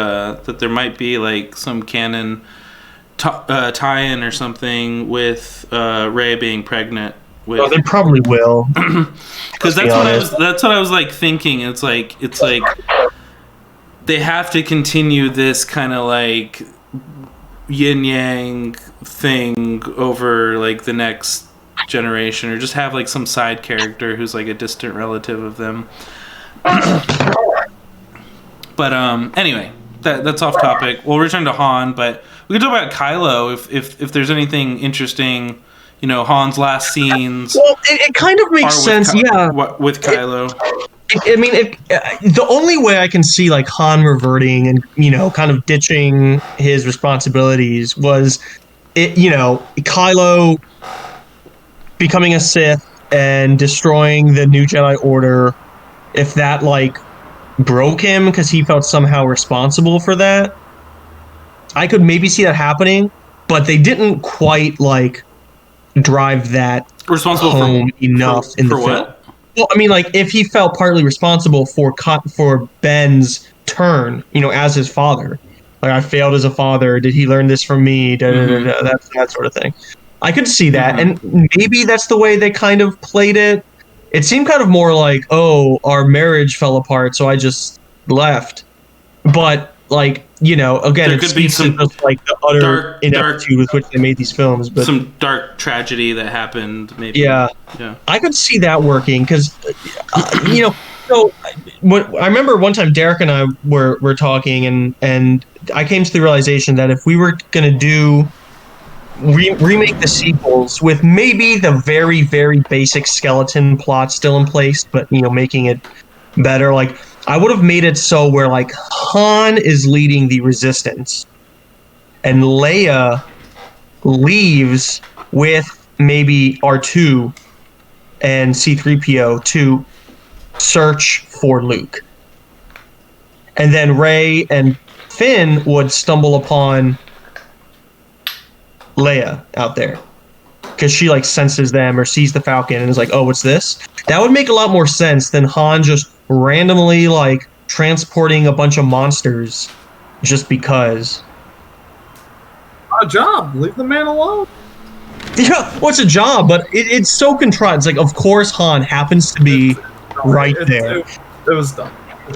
that there might be like some canon tie-in or something with Rey being pregnant. Oh, they probably will. Because that's what I was like thinking. It's like they have to continue this kind of like yin yang thing over like the next generation, or just have like some side character who's like a distant relative of them. But anyway, that's off topic. We'll return to Han, but we can talk about Kylo if there's anything interesting. You know, Han's last scenes. Well, it kind of makes sense, yeah. With Kylo. I mean, the only way I can see like Han reverting and, you know, kind of ditching his responsibilities was, Kylo becoming a Sith and destroying the New Jedi Order. If that like broke him because he felt somehow responsible for that, I could maybe see that happening. But they didn't quite like drive that responsible home enough in the film. What? Well, I mean, like, if he felt partly responsible for Ben's turn, you know, as his father. Like, I failed as a father. Did he learn this from me? That sort of thing. I could see that. And maybe that's the way they kind of played it. It seemed kind of more like, oh, our marriage fell apart, so I just left. But, like, again, There it could be speaks to some just like the utter dark ineptitude with which they made these films. But some dark tragedy that happened. Maybe. yeah, Yeah. I could see that working because, so I remember one time Derek and I were talking, and I came to the realization that if we were gonna remake the sequels with maybe the very, very basic skeleton plot still in place, but making it better. Like I would have made it so where like Han is leading the resistance and Leia leaves with maybe R2 and C3PO to search for Luke. And then Rey and Finn would stumble upon Leia out there because she like senses them or sees the Falcon and is like, "Oh, what's this?" That would make a lot more sense than Han just randomly like transporting a bunch of monsters just because. A job. Leave the man alone. Yeah, what's a job? But it's so contrived. It's like, of course, Han happens to be right there. It was dumb.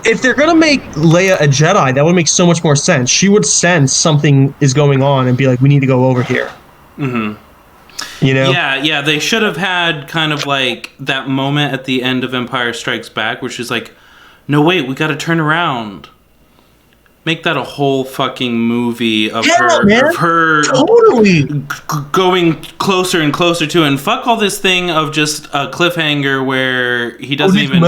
If they're gonna make Leia a Jedi, that would make so much more sense. She would sense something is going on and be like, "We need to go over here." Mm-hmm. Yeah, they should have had kind of like that moment at the end of Empire Strikes Back, which is like, no, wait, we got to turn around. Make that a whole fucking movie of her totally going closer and closer to it. And fuck all this thing of just a cliffhanger where he doesn't even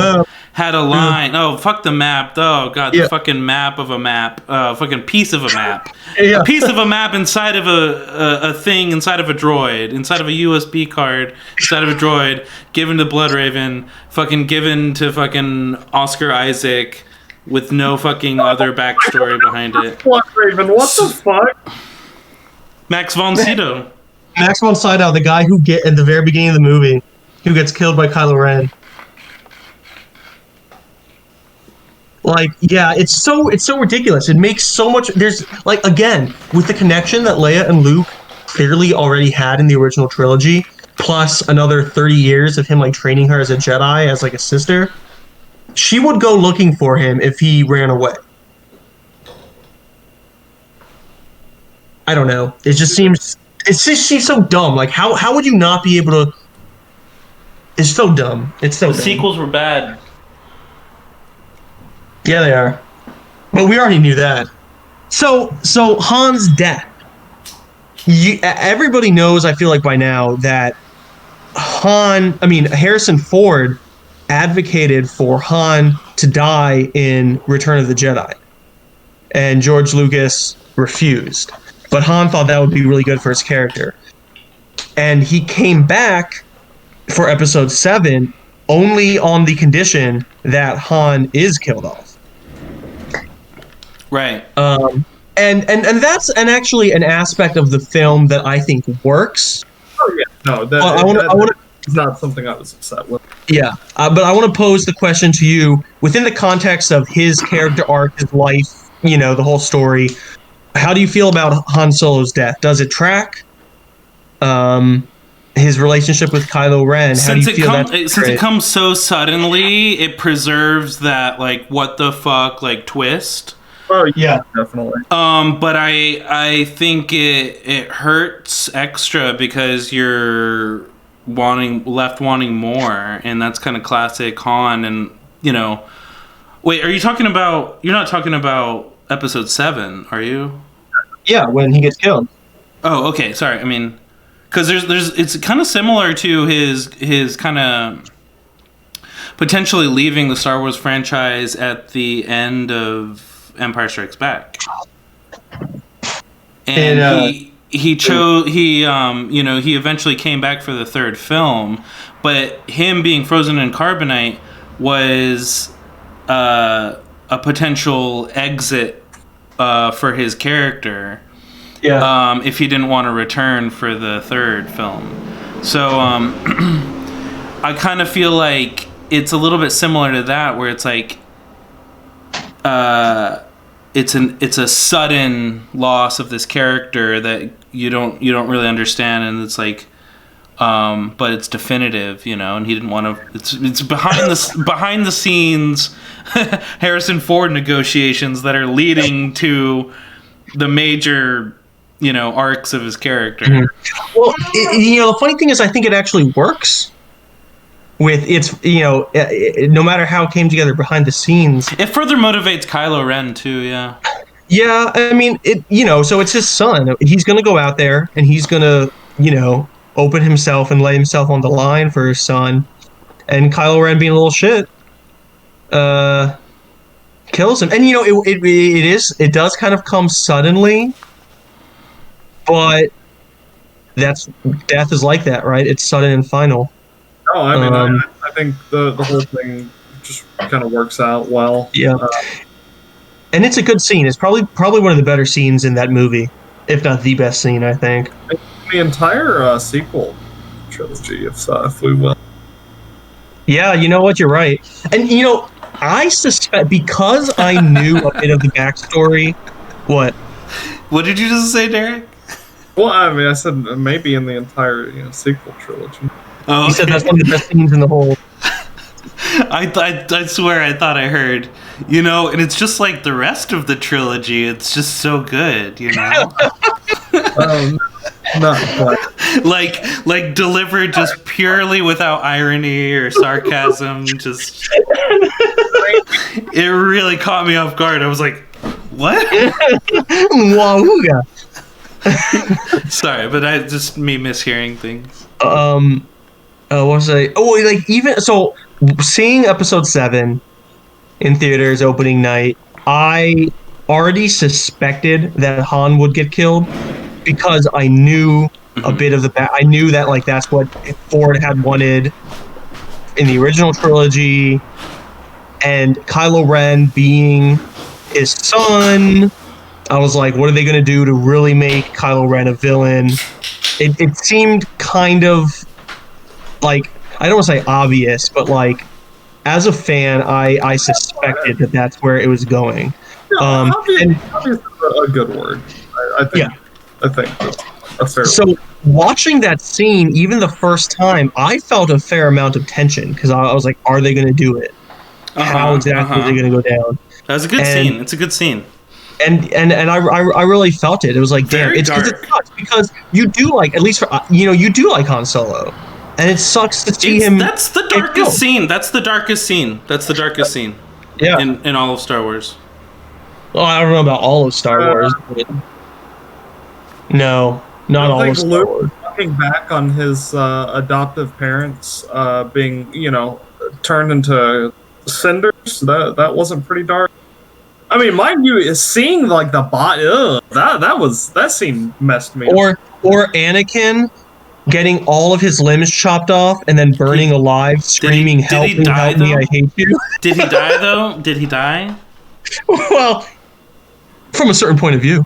had a line. Oh, fuck the map. Oh, God, the fucking map of a map. Fucking piece of a map. Yeah. A piece of a map inside of a thing, inside of a droid, inside of a USB card, inside of a droid, given to Bloodraven, fucking given to fucking Oscar Isaac, with no fucking other backstory behind it. Bloodraven, what the fuck? Max von Sydow. Max von Sydow, the guy who at the very beginning of the movie, who gets killed by Kylo Ren. Like, yeah, it's so ridiculous. It makes so much. There's like, again, with the connection that Leia and Luke clearly already had in the original trilogy, plus another 30 years of him like training her as a Jedi, as like a sister. She would go looking for him if he ran away. I don't know. It just seems she's so dumb. Like how would you not be able to? It's so dumb. It's so. The sequels were bad. Yeah, they are. But we already knew that. So Han's death. Everybody knows. I feel like by now that Harrison Ford advocated for Han to die in Return of the Jedi, and George Lucas refused. But Han thought that would be really good for his character, and he came back for Episode 7 only on the condition that Han is killed off. Right. And that's actually an aspect of the film that I think works. Oh yeah, no, I want to. It's not something I was upset with. Yeah, but I want to pose the question to you within the context of his character arc, his life, the whole story. How do you feel about Han Solo's death? Does it track? His relationship with Kylo Ren. How do you feel that? Since it comes so suddenly, it preserves that like what the fuck like twist. Oh yeah, definitely. But I think it hurts extra because you're wanting more, and that's kind of classic Han. And wait, are you talking about? You're not talking about Episode 7, are you? Yeah, when he gets killed. Oh, okay. Sorry. I mean, because it's kind of similar to his kind of potentially leaving the Star Wars franchise at the end of Empire Strikes Back, and he eventually came back for the third film, but him being frozen in carbonite was a potential exit for his character. Yeah. If he didn't want to return for the third film. So I kind of feel like it's a little bit similar to that, where it's like it's a sudden loss of this character that you don't really understand, and it's like, but it's definitive, and he didn't want to. It's behind the scenes Harrison Ford negotiations that are leading to the major, arcs of his character. Mm-hmm. Well, the funny thing is, I think it actually works. With its, no matter how it came together behind the scenes, it further motivates Kylo Ren too. Yeah. Yeah, I mean, so it's his son. He's gonna go out there and he's gonna, open himself and lay himself on the line for his son. And Kylo Ren being a little shit, kills him. And it does kind of come suddenly, but death is like that, right? It's sudden and final. No, I mean, I think the whole thing just kind of works out well. Yeah. And it's a good scene. It's probably one of the better scenes in that movie, if not the best scene, I think. The entire sequel trilogy, if we will. Yeah, you know what? You're right. And, I suspect, because I knew a bit of the backstory... What? What did you just say, Derek? Well, I mean, I said maybe in the entire sequel trilogy. Oh, okay. You said that's one of the best scenes in the whole... I swear I thought I heard, and it's just like the rest of the trilogy. It's just so good, Not quite. like delivered just purely without irony or sarcasm. Just it really caught me off guard. I was like, what? Wahooga. Sorry, but I just me mishearing things. What was I? Oh, like even so, seeing episode 7 in theaters opening night, I already suspected that Han would get killed because I knew a bit of the I knew that that's what Ford had wanted in the original trilogy, and Kylo Ren being his son, I was like, what are they going to do to really make Kylo Ren a villain? It seemed kind of like, I don't want to say obvious, but as a fan, I suspected that that's where it was going. Obvious is a good word. I think. Yeah. I think that's fair. So watching that scene, even the first time, I felt a fair amount of tension because I was like, are they going to do it? How exactly are they going to go down? That was a good scene. It's a good scene. And I really felt it. It was like, damn, it sucks because you do at least for you do like Han Solo, and it sucks to see him. That's the darkest scene. That's the darkest scene. Yeah. In all of Star Wars. Well, I don't know about all of Star Wars. But no, not all of Star Wars. Looking back on his adoptive parents being, turned into cinders, that wasn't pretty dark. I mean, mind you, seeing the bot, that scene messed me up. Or Anakin getting all of his limbs chopped off and then burning alive, screaming, "Help me, help me, I hate you." Did he die though? Did he die? Well, from a certain point of view.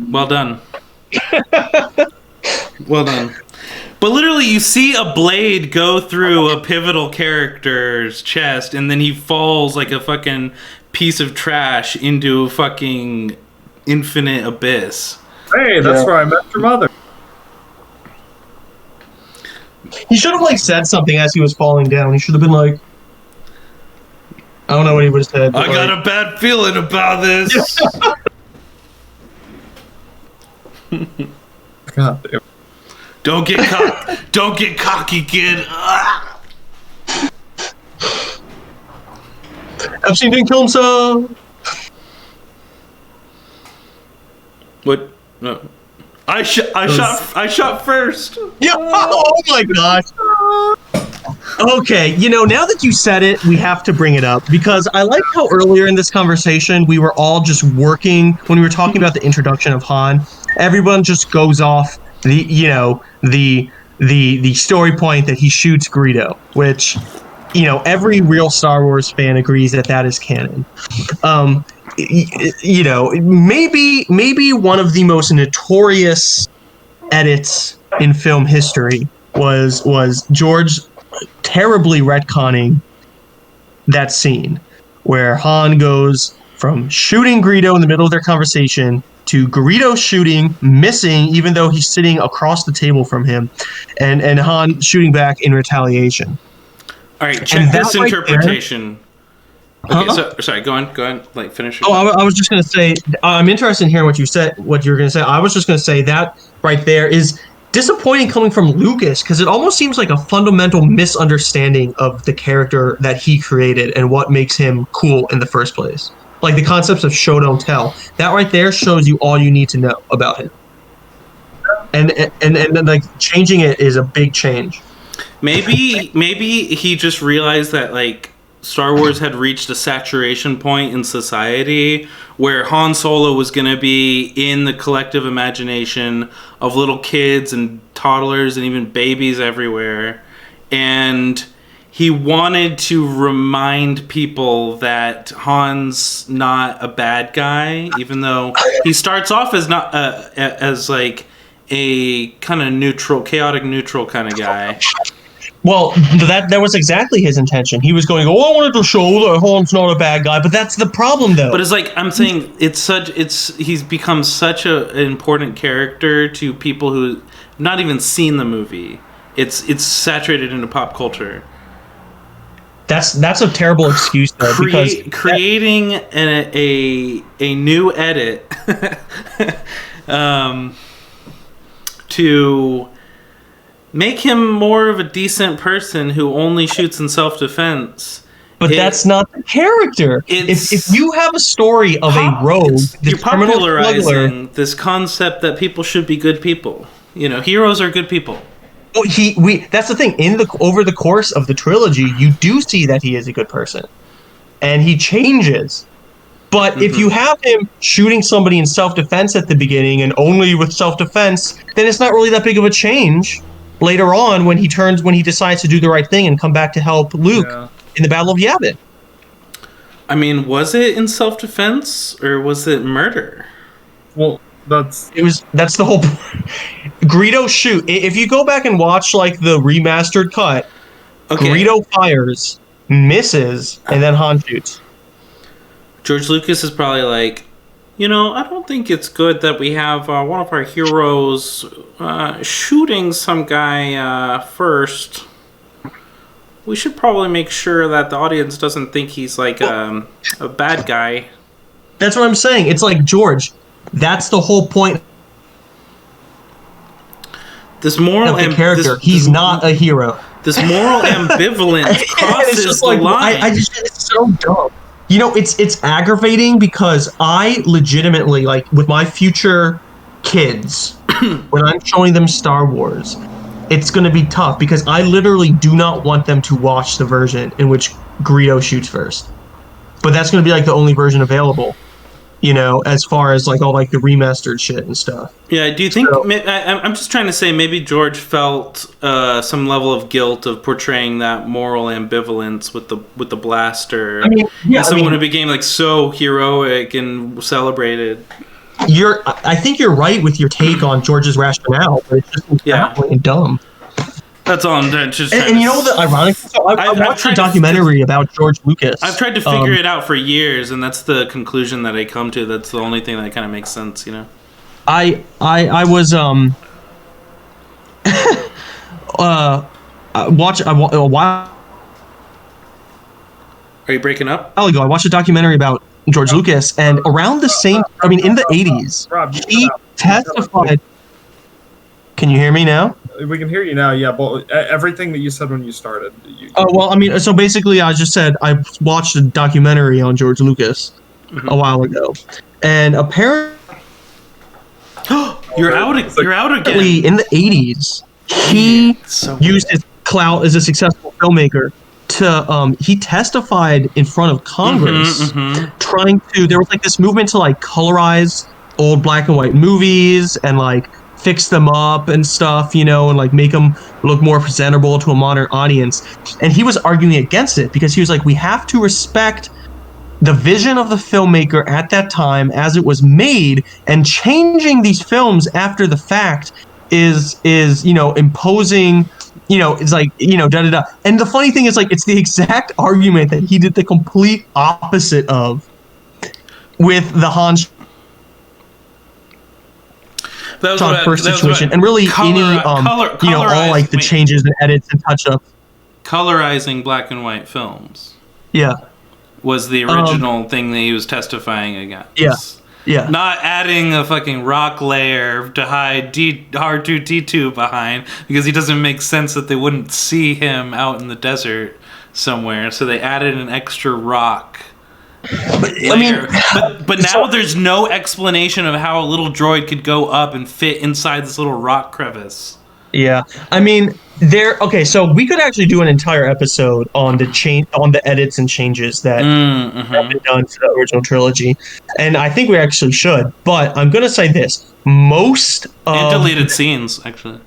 Well done. Well done. But literally, you see a blade go through a pivotal character's chest, and then he falls like a fucking piece of trash into a fucking infinite abyss. Hey, that's where I met your mother. He should have said something as he was falling down. He should have been like, I don't know what he would have said. I got a bad feeling about this. God damn. Don't get cocky, kid. Epstein didn't kill himself. What? No. I shot first. Yeah. Oh my gosh. Okay, now that you said it, we have to bring it up because I like how earlier in this conversation we were all just working when we were talking about the introduction of Han. Everyone just goes off the story point that he shoots Greedo, which every real Star Wars fan agrees that is canon. Maybe one of the most notorious edits in film history was George terribly retconning that scene where Han goes from shooting Greedo in the middle of their conversation to Greedo shooting, missing, even though he's sitting across the table from him, and Han shooting back in retaliation. All right, check this interpretation. Okay, Huh? sorry, go on, like finish. I was just gonna say, I'm interested in hearing what you said, what you're gonna say. I was just gonna say that right there is disappointing coming from Lucas, because it almost seems like a fundamental misunderstanding of the character that he created and what makes him cool in the first place. Like the concepts of show don't tell. That right there shows you all you need to know about him. And then like changing it is a big change. Maybe he just realized that like Star Wars had reached a saturation point in society where Han Solo was going to be in the collective imagination of little kids and toddlers and even babies everywhere. And he wanted to remind people that Han's not a bad guy, even though he starts off as not as like a kind of neutral, chaotic neutral kind of guy. Well, that was exactly his intention. He was going, I wanted to show that Han's not a bad guy, but that's the problem, though. But it's like I'm saying, he's become such an important character to people who not even seen the movie. It's saturated into pop culture. That's a terrible excuse, though, creating a new edit to make him more of a decent person who only shoots in self-defense. But that's not the character. If you have a story of a rogue, you're popularizing this concept that people should be good people. You know, heroes are good people. Well, that's the thing. Over the course of the trilogy, you do see that he is a good person, and he changes. But if you have him shooting somebody in self-defense at the beginning and only with self-defense, then it's not really that big of a change. Later on, when he decides to do the right thing and come back to help Luke in the Battle of Yavin. I mean, was it in self-defense or was it murder? Well, that's the whole point. Greedo shoot. If you go back and watch like the remastered cut, Greedo fires, misses, and then Han shoots. George Lucas is probably like, I don't think it's good that we have one of our heroes shooting some guy first. We should probably make sure that the audience doesn't think he's like a bad guy. That's what I'm saying. It's like, George, that's the whole point. This moral character, he's not a hero. This moral ambivalence crosses the line. It's so dumb. It's aggravating because I legitimately, like, with my future kids, when I'm showing them Star Wars, it's going to be tough because I literally do not want them to watch the version in which Greedo shoots first. But that's going to be, like, the only version available, as far as, like, all, like, the remastered shit and stuff. Yeah, do you think... I'm just trying to say maybe George felt some level of guilt of portraying that moral ambivalence with the blaster. Someone who became, like, so heroic and celebrated. I think you're right with your take on George's rationale, but it's just incredibly dumb. That's all I'm just and you know the ironic? So I watched a documentary about George Lucas. I've tried to figure it out for years, and that's the conclusion that I come to. That's the only thing that kind of makes sense, I was a while. Are you breaking up? A while ago, I watched a documentary about George Lucas, and around the same, in the 80s, he testified. Can you hear me now? We can hear you now, yeah, but everything that you said when you started. So basically I just said I watched a documentary on George Lucas a while ago, and apparently you're out again. In the 80s, he used his clout as a successful filmmaker to he testified in front of Congress trying to, there was like this movement to like colorize old black and white movies and like fix them up and stuff, and like make them look more presentable to a modern audience. And he was arguing against it because he was like, we have to respect the vision of the filmmaker at that time as it was made, and changing these films after the fact is imposing, it's like, da da da. And the funny thing is, like, it's the exact argument that he did the complete opposite of with the Han was Sean what First that was situation, what and really any all like the wait, changes and edits and touch ups. colorizing black and white films Yeah, was the original thing that he was testifying against. yeah, yeah. Not adding a fucking rock layer to hide R2D2 behind, because he doesn't make sense that they wouldn't see him out in the desert somewhere. So they added an extra rock layer. I mean, but now there's no explanation of how a little droid could go up and fit inside this little rock crevice. yeah. I mean, okay, so we could actually do an entire episode on the edits and changes that have been done to the original trilogy, and I think we actually should. But I'm gonna say this: most and deleted scenes, actually.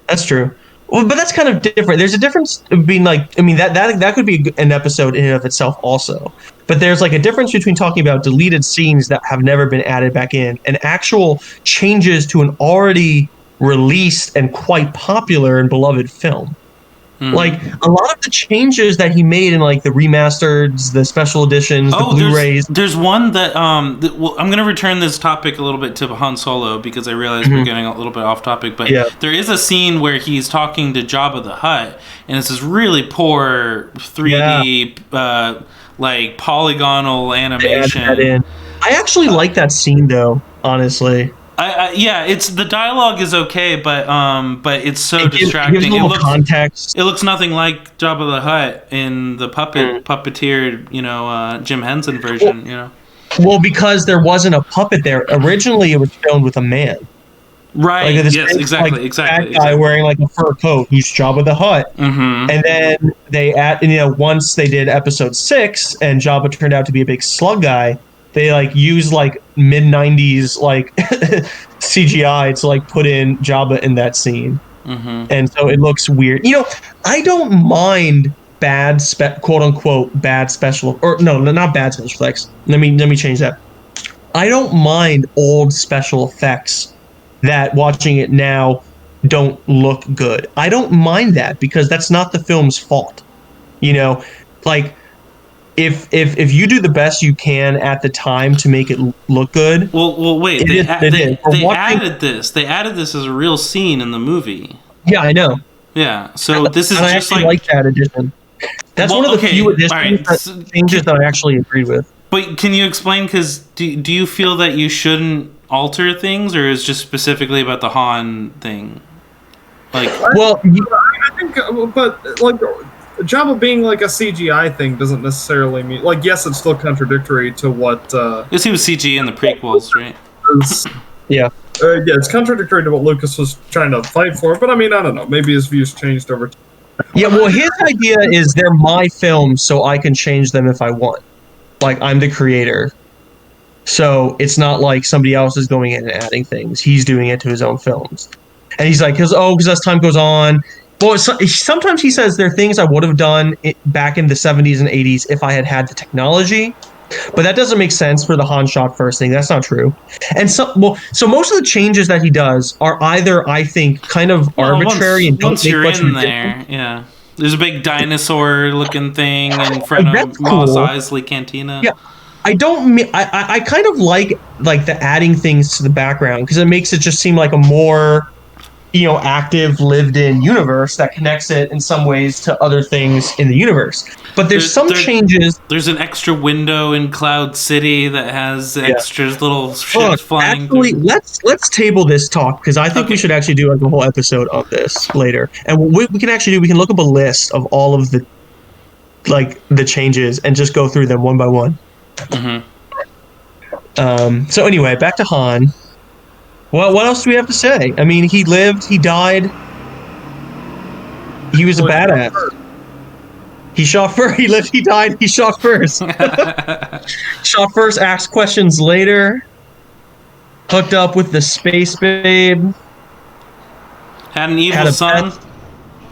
That's true. Well, but that's kind of different. There's a difference between that could be an episode in and of itself also. But there's like a difference between talking about deleted scenes that have never been added back in and actual changes to an already released and quite popular and beloved film. Like a lot of the changes that he made in like the remasters, the special editions, the Blu-rays. There's one that I'm going to return this topic a little bit to Han Solo because I realize we're getting a little bit off topic. But there is a scene where he's talking to Jabba the Hutt, and it's this really poor 3D like polygonal animation. I actually like that scene though, honestly. It's the dialogue is okay, but it's so distracting. Gives a little context. It looks nothing like Jabba the Hutt in the puppeteered, Jim Henson version. Well, because there wasn't a puppet there. Originally, it was filmed with a man. Right. Like yes. Exactly. That guy wearing like a fur coat who's Jabba the Hutt. Mm-hmm. And then they once they did episode 6 and Jabba turned out to be a big slug guy. They like use like mid-90s like CGI to like put in Jabba in that scene, and so it looks weird. I don't mind bad quote unquote bad special not bad special effects. Let me change that. I don't mind old special effects that watching it now don't look good. I don't mind that because that's not the film's fault. Like. If you do the best you can at the time to make it look good. Well, wait. They added this. They added this as a real scene in the movie. Yeah, I know. Yeah. So this is just like that addition. That's one of the few additions changes that I actually agreed with. But can you explain? Because do you feel that you shouldn't alter things, or is just specifically about the Han thing? I think, but like. Jabba being like a CGI thing doesn't necessarily mean yes, it's still contradictory to what. Yes, he was CG in the prequels, right? Yeah. It's contradictory to what Lucas was trying to fight for. But I mean, I don't know. Maybe his views changed over time. Yeah. Well, his idea is they're my films, so I can change them if I want. Like I'm the creator, so it's not like somebody else is going in and adding things. He's doing it to his own films, and he's like, because as time goes on. Well, sometimes he says there are things I would have done back in the 70s and 80s if I had the technology, but that doesn't make sense for the Han shot first thing. That's not true. And so most of the changes that he does are either, I think, kind of arbitrary and don't make much of a difference. Yeah. There's a big dinosaur-looking thing in front of Mos Eisley Cantina. Yeah. I kind of like the adding things to the background because it makes it just seem like a more active, lived-in universe that connects it in some ways to other things in the universe. But there's some changes. There's an extra window in Cloud City that has extra little ships flying. Actually, let's table this talk because I think we should actually do like a whole episode of this later. And what we can actually do, we can look up a list of all of the changes and just go through them one by one. So anyway, back to Han. Well, what else do we have to say? I mean, he lived, he died. He was a badass. He shot first. He lived, he died, he shot first. Shot first, asked questions later. Hooked up with the space babe. Had an evil son.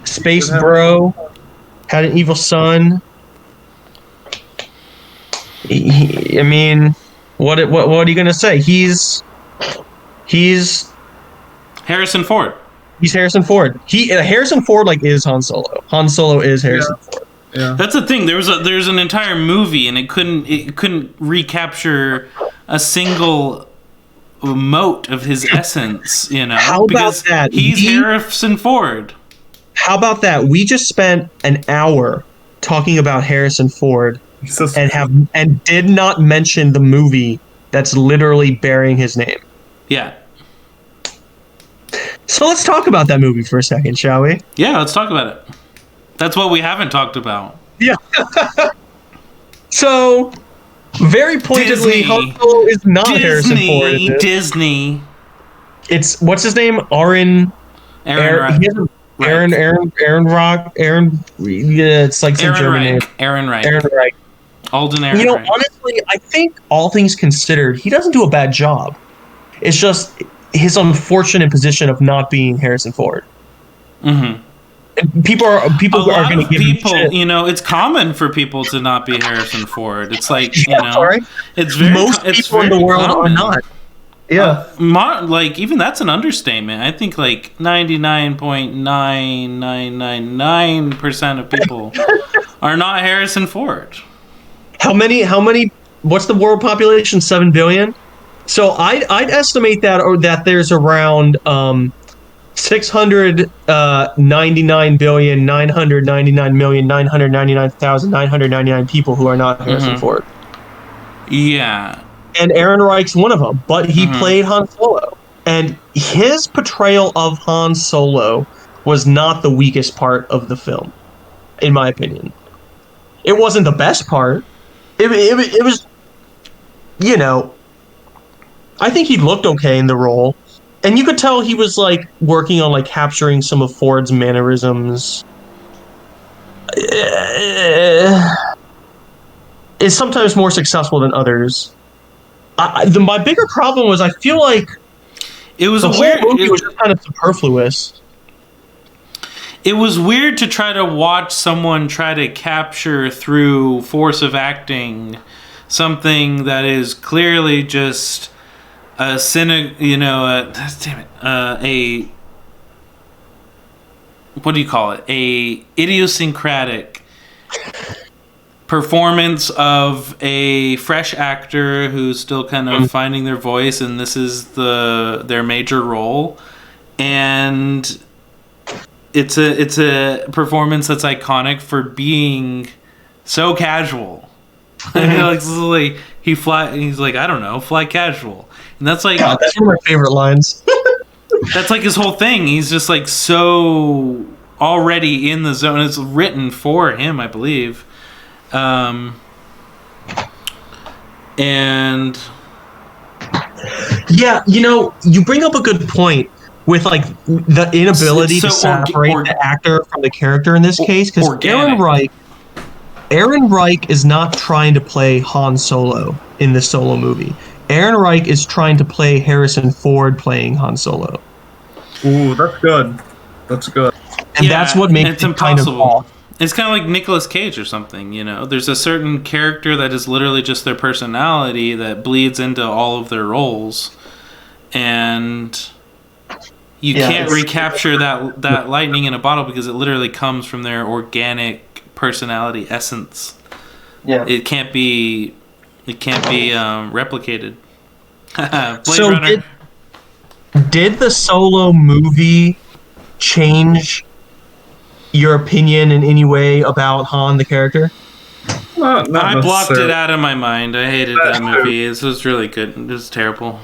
Space bro. Had an evil son. I mean, what are you going to say? He's Harrison Ford. He's Harrison Ford. Harrison Ford is Han Solo. Han Solo is Harrison Ford. Yeah. That's the thing. There's an entire movie and it couldn't recapture a single mote of his essence, you know? How about because that? he's Harrison Ford. How about that? We just spent an hour talking about Harrison Ford and did not mention the movie that's literally bearing his name. Yeah. So let's talk about that movie for a second, shall we? Yeah, let's talk about it. That's what we haven't talked about. Yeah. So, very pointedly, Han Solo is not Harrison Ford. Disney. It's, what's his name? Aaron Rock. Yeah, it's like some German name. Aaron Reich. Alden Aaron You know, Reich. honestly, I think all things considered, he doesn't do a bad job. It's just his unfortunate position of not being Harrison Ford. Mm-hmm. People are going to give him shit. You know, it's common for people to not be Harrison Ford. It's like, you know, sorry. it's very Most people in the world common. are not. Yeah. Like, even that's an understatement. I think like 99.9999% of people are not Harrison Ford. How many? What's the world population? 7 billion. So I'd estimate that there's around 699,999,999,999 people who are not Harrison Ford. Yeah. And Aaron Reich's one of them, but he played Han Solo. And his portrayal of Han Solo was not the weakest part of the film, in my opinion. It wasn't the best part. It was, you know, I think he looked okay in the role. And you could tell he was, like, working on, like, capturing some of Ford's mannerisms. Is sometimes more successful than others. My bigger problem was I feel like it was the whole movie was just kind of superfluous. It was weird to try to watch someone try to capture through force of acting something that is clearly just a what do you call it? A idiosyncratic performance of a fresh actor who's still kind of finding their voice, and this is their major role, and it's a performance that's iconic for being so casual. Like he's like, I don't know, fly casual, and that's like that's one of my favorite lines. That's like his whole thing. He's just like so already in the zone. It's written for him, I believe. And yeah, you know, you bring up a good point with like the inability to separate the actor from the character in this case, because Aaron Reich is not trying to play Han Solo in the Solo movie. Aaron Reich is trying to play Harrison Ford playing Han Solo. Ooh, that's good. That's good. And that's what makes it kind of off. It's kind of like Nicolas Cage or something, you know? There's a certain character that is literally just their personality that bleeds into all of their roles. And you can't recapture that lightning in a bottle because it literally comes from their organic personality essence. Yeah. It can't be replicated. Blade so Runner. Did the Solo movie change your opinion in any way about Han the character? Not I blocked it out of my mind. I hated that movie. This was really good. It was terrible.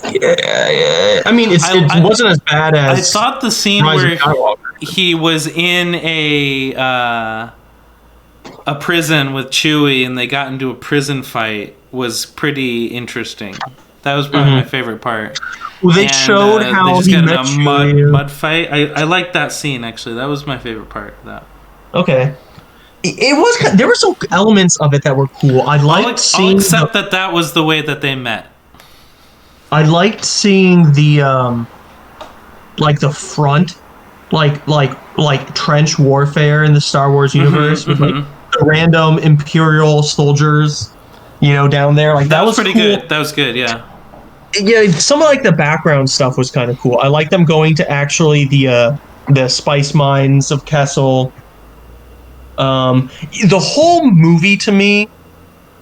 Yeah. I mean, it wasn't as bad as. I thought the scene where he was in a prison with Chewie and they got into a prison fight was pretty interesting. That was probably my favorite part. Well, they showed how they just he got met in a mud fight. I liked that scene actually. That was my favorite part of that. Okay. It was. There were some elements of it that were cool. I'll accept that was the way that they met. I liked seeing the like the front, like trench warfare in the Star Wars universe with like the random Imperial soldiers, you know, down there. Like that was pretty cool. good. That was good. Yeah. Yeah, some of like the background stuff was kind of cool. I like them going to actually the spice mines of Kessel. The whole movie to me,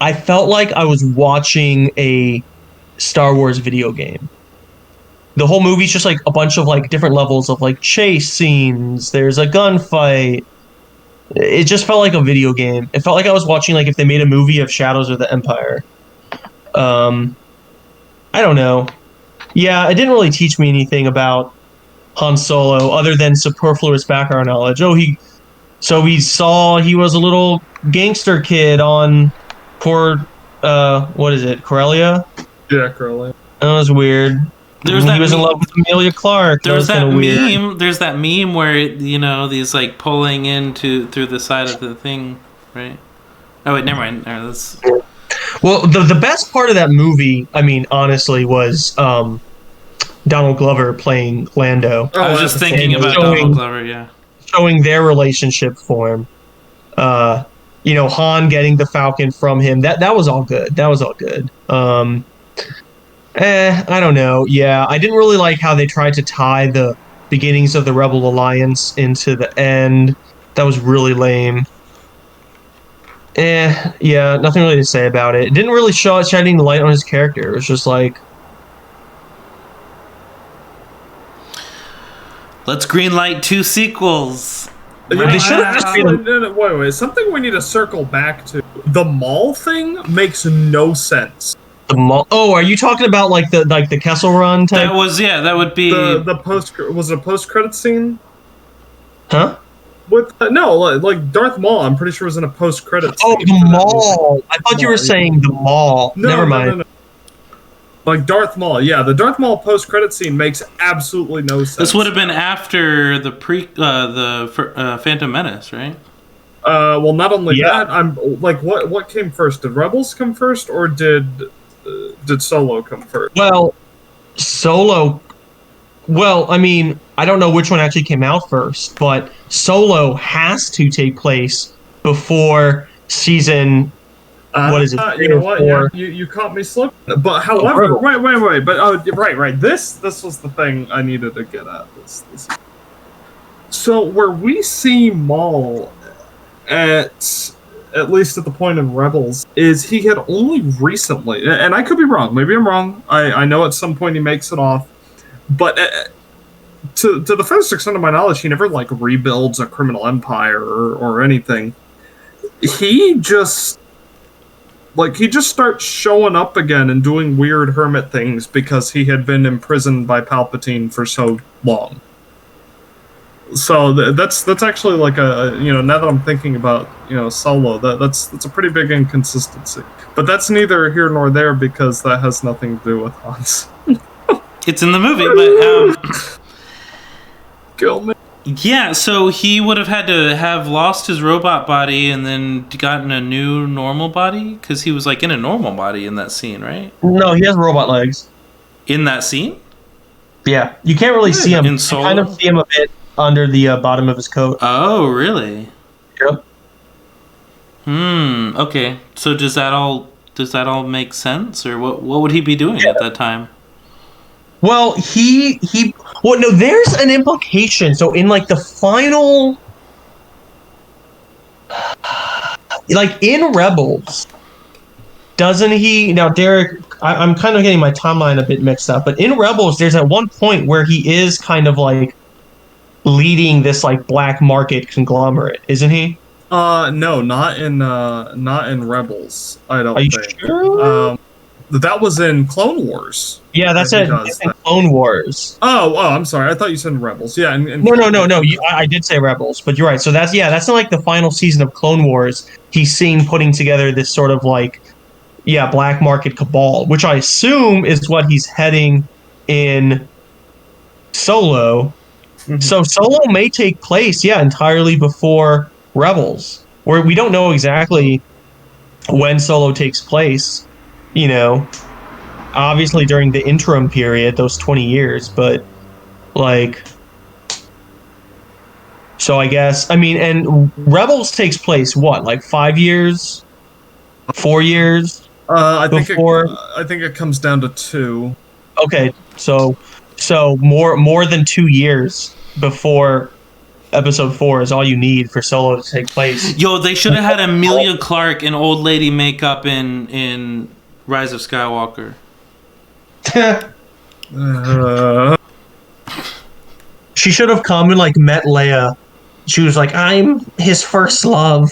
I felt like I was watching a Star Wars video game. The whole movie's just like a bunch of like different levels of like chase scenes. There's a gunfight. It just felt like a video game. It felt like I was watching like if they made a movie of Shadows of the Empire. I don't know. Yeah, it didn't really teach me anything about Han Solo other than superfluous background knowledge. We saw he was a little gangster kid on what is it, Corellia? Yeah, Crowley. That was weird. He was in love with Amelia Clark. There's that meme. Weird. There's that meme where these like pulling through the side of the thing, right? Oh wait, never mind. No, that's... Well, the best part of that movie, I mean, honestly, was Donald Glover playing Lando. I was just thinking about Donald Glover. Yeah, showing their relationship form. Han getting the Falcon from him. That was all good. That was all good. I don't know. Yeah, I didn't really like how they tried to tie the beginnings of the Rebel Alliance into the end. That was really lame. Yeah, nothing really to say about it. It didn't really shining the light on his character. It was just like, let's greenlight 2 sequels. they should have just been. Wait. Something we need to circle back to. The mall thing makes no sense. The mall. Oh, are you talking about like the Kessel Run type? That would be the post. Was it a post-credit scene? Huh? With like Darth Maul, I'm pretty sure was in a post-credit scene. Oh, the mall. I thought you were saying the mall. No, Never mind. No. Like Darth Maul, yeah, the Darth Maul post-credit scene makes absolutely no sense. This would have been after the Phantom Menace, right? Well, not only that, I'm like, what came first? Did Rebels come first, or did Solo come first? Well, Solo. Well, I mean, I don't know which one actually came out first, but Solo has to take place before season. What is it? You know what? Yeah, you caught me slipping. But however, wait. But right. This was the thing I needed to get at. This. So where we see Maul at least at the point in Rebels, is he had only recently, and I could be wrong. Maybe I'm wrong. I know at some point he makes it off, but to the first extent of my knowledge, he never like rebuilds a criminal empire or anything. He just starts showing up again and doing weird hermit things because he had been imprisoned by Palpatine for so long. So that's actually like now that I'm thinking about Solo, that's a pretty big inconsistency. But that's neither here nor there because that has nothing to do with Hans. It's in the movie, but Kill me. Yeah, so he would have had to have lost his robot body and then gotten a new normal body? Because he was like in a normal body in that scene, right? No, he has robot legs. In that scene? Yeah, you can't really see him. In Solo? You kind of see him a bit under the bottom of his coat. Oh, really? Yep. Okay. So does that all make sense? Or what would he be doing at that time? Well, well, no, there's an implication. So in like the final, like in Rebels, doesn't he? Now, Derek, I'm kind of getting my timeline a bit mixed up, but in Rebels, there's at one point where he is kind of like leading this like black market conglomerate, isn't he? No, not in Rebels. I don't Are you think. sure? That was in Clone Wars. Yeah, that's it. In Clone Wars. Oh, I'm sorry. I thought you said in Rebels. Yeah. No. I did say Rebels, but you're right. So that's not like the final season of Clone Wars. He's seen putting together this sort of like, black market cabal, which I assume is what he's heading in Solo. Mm-hmm. So Solo may take place, entirely before Rebels, where we don't know exactly when Solo takes place. Obviously during the interim period, those 20 years, but like, so I guess, and Rebels takes place, what, like 5 years, 4 years? I think it comes down to 2. Okay. So more than 2 years before Episode 4 is all you need for Solo to take place. Yo, they should have had Amelia Clark in old lady makeup in Rise of Skywalker. Uh, She should have come and like met Leia. She was like, "I'm his first love."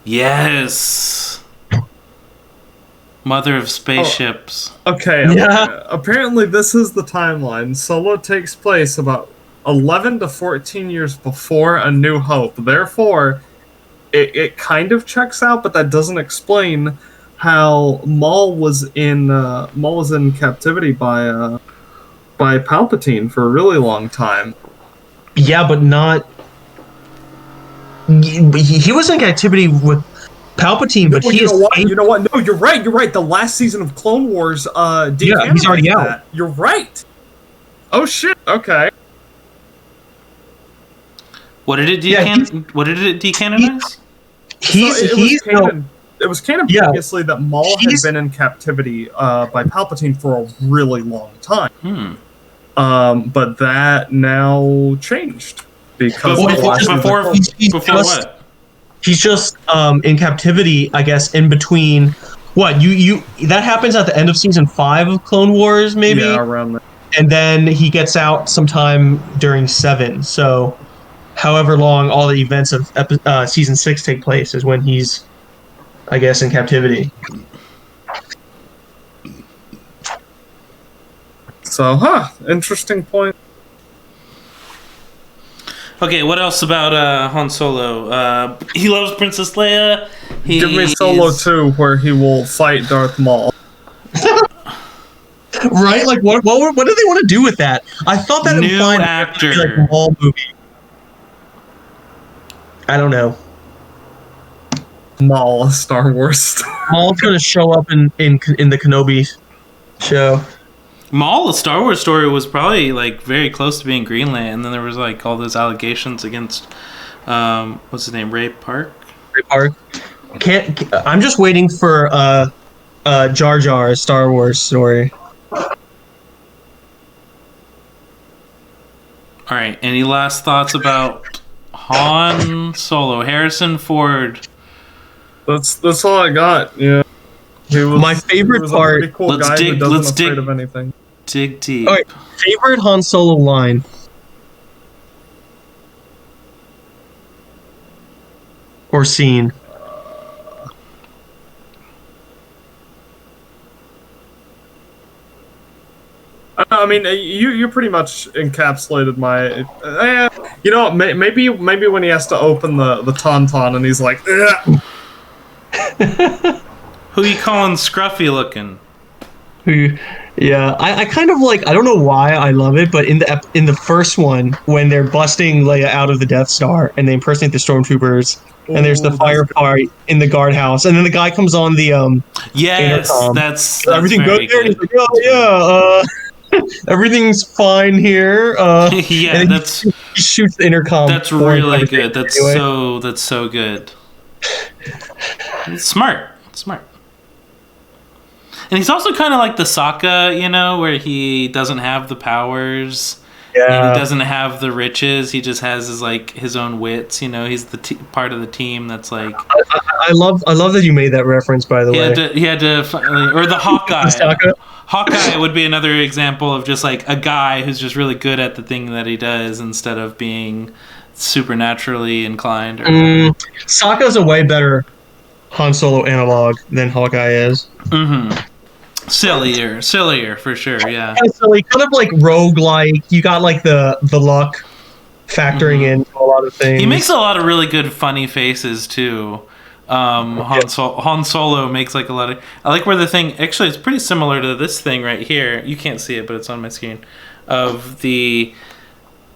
Yes. Mother of spaceships. okay, Yeah. apparently this is the timeline. Solo takes place about 11 to 14 years before A New Hope. Therefore, it kind of checks out, but that doesn't explain how Maul was in captivity by Palpatine for a really long time. Yeah, but not. He was in captivity with Palpatine, but Well, he you know what? escaped. You know what? No, you're right. You're right. The last season of Clone Wars, Yeah, he's already decanonized out. that. You're right. Oh shit. Okay. What did it Yeah, what did it decanonize? It was canon Yeah. previously that Maul had been in captivity by Palpatine for a really long time. But that now changed because Before what? He's just in captivity, I guess, in between. What you that happens at the end of season 5 of Clone Wars, maybe. Yeah, around there. And then he gets out sometime during 7. So, however long all the events of season 6 take place is when he's, I guess, in captivity. So, interesting point. Okay, what else about Han Solo? He loves Princess Leia. Give me Solo 2, where he will fight Darth Maul. Right? Like, what do they want to do with that? I thought that New implied actor. like a Maul movie. I don't know. Maul, a Star Wars story. Maul's going to show up in the Kenobi show. Maul, a Star Wars story, was probably like very close to being Greenland, and then there was like all those allegations against what's his name, Ray Park. Ray Park. I'm just waiting for Jar Jar Star Wars story. All right. Any last thoughts about Han Solo? Harrison Ford. That's all I got. Yeah. My favorite part. A pretty cool guy who doesn't afraid of anything. Dig deep. All right, favorite Han Solo line. Or scene. I mean, you pretty much encapsulated my. You know, maybe when he has to open the tauntaun and he's like, "Ugh." Who you calling scruffy looking? Yeah, I kind of like. I don't know why I love it, but in the first one, when they're busting Leia out of the Death Star and they impersonate the stormtroopers, and there's the firefight in the guardhouse, and then the guy comes on the intercom. That's everything good there. And he's like, oh yeah, everything's fine here. Yeah, he shoots the intercom. That's really good. That's so good. It's smart. And he's also kind of like the Sokka, you know, where he doesn't have the powers. Yeah. And he doesn't have the riches. He just has his own wits. You know, he's the part of the team that's like. I love that you made that reference. By the way, he had to, or the Hawkeye. Hawkeye would be another example of just like a guy who's just really good at the thing that he does instead of being supernaturally inclined. Sokka's a way better Han Solo analog than Hawkeye is. Mm-hmm. Sillier for sure, yeah. Silly, kind of like roguelike. You got like the luck factoring in a lot of things. He makes a lot of really good funny faces too. Han Solo makes like a lot of. I like where the thing actually it's pretty similar to this thing right here. You can't see it, but it's on my screen. Of the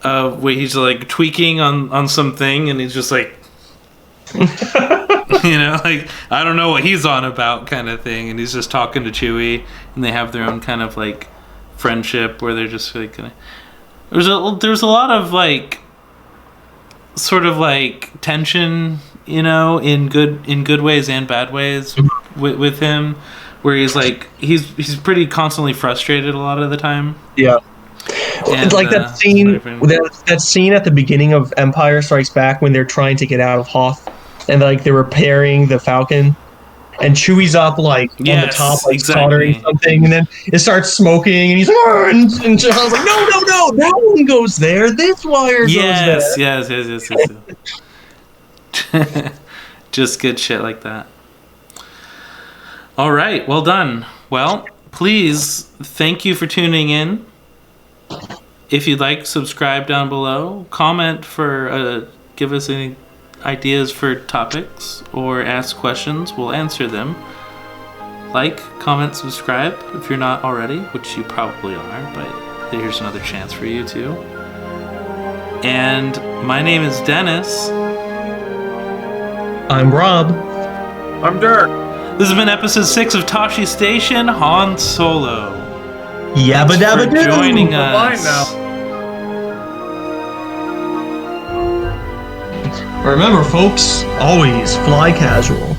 where he's like tweaking on something, and he's just like. You know, like I don't know what he's on about, kind of thing, and he's just talking to Chewie, and they have their own kind of like friendship where they're just like there's a lot of like sort of like tension, you know, in good ways and bad ways with him, where he's like he's pretty constantly frustrated a lot of the time. Yeah. And, like that scene at the beginning of Empire Strikes Back when they're trying to get out of Hoth and like they're repairing the Falcon and Chewie's up like on the Yes, top, like exactly. soldering something, and then it starts smoking, and he's like, "Arr!" and John's like, no, that one goes there. This wire goes there. Yes. Just good shit like that. All right, well done. Well, please, thank you for tuning in. If you'd like, subscribe down below. Comment for, give us any ideas for topics or ask questions. We'll answer them. Like, comment, subscribe if you're not already, which you probably are, but here's another chance for you too. And my name is Dennis. I'm Rob. I'm Dirk. This has been episode 6 of Tosche Station, Han Solo. Yabba Thanks dabba for doo. joining Bye us. now. Remember, folks, always fly casual.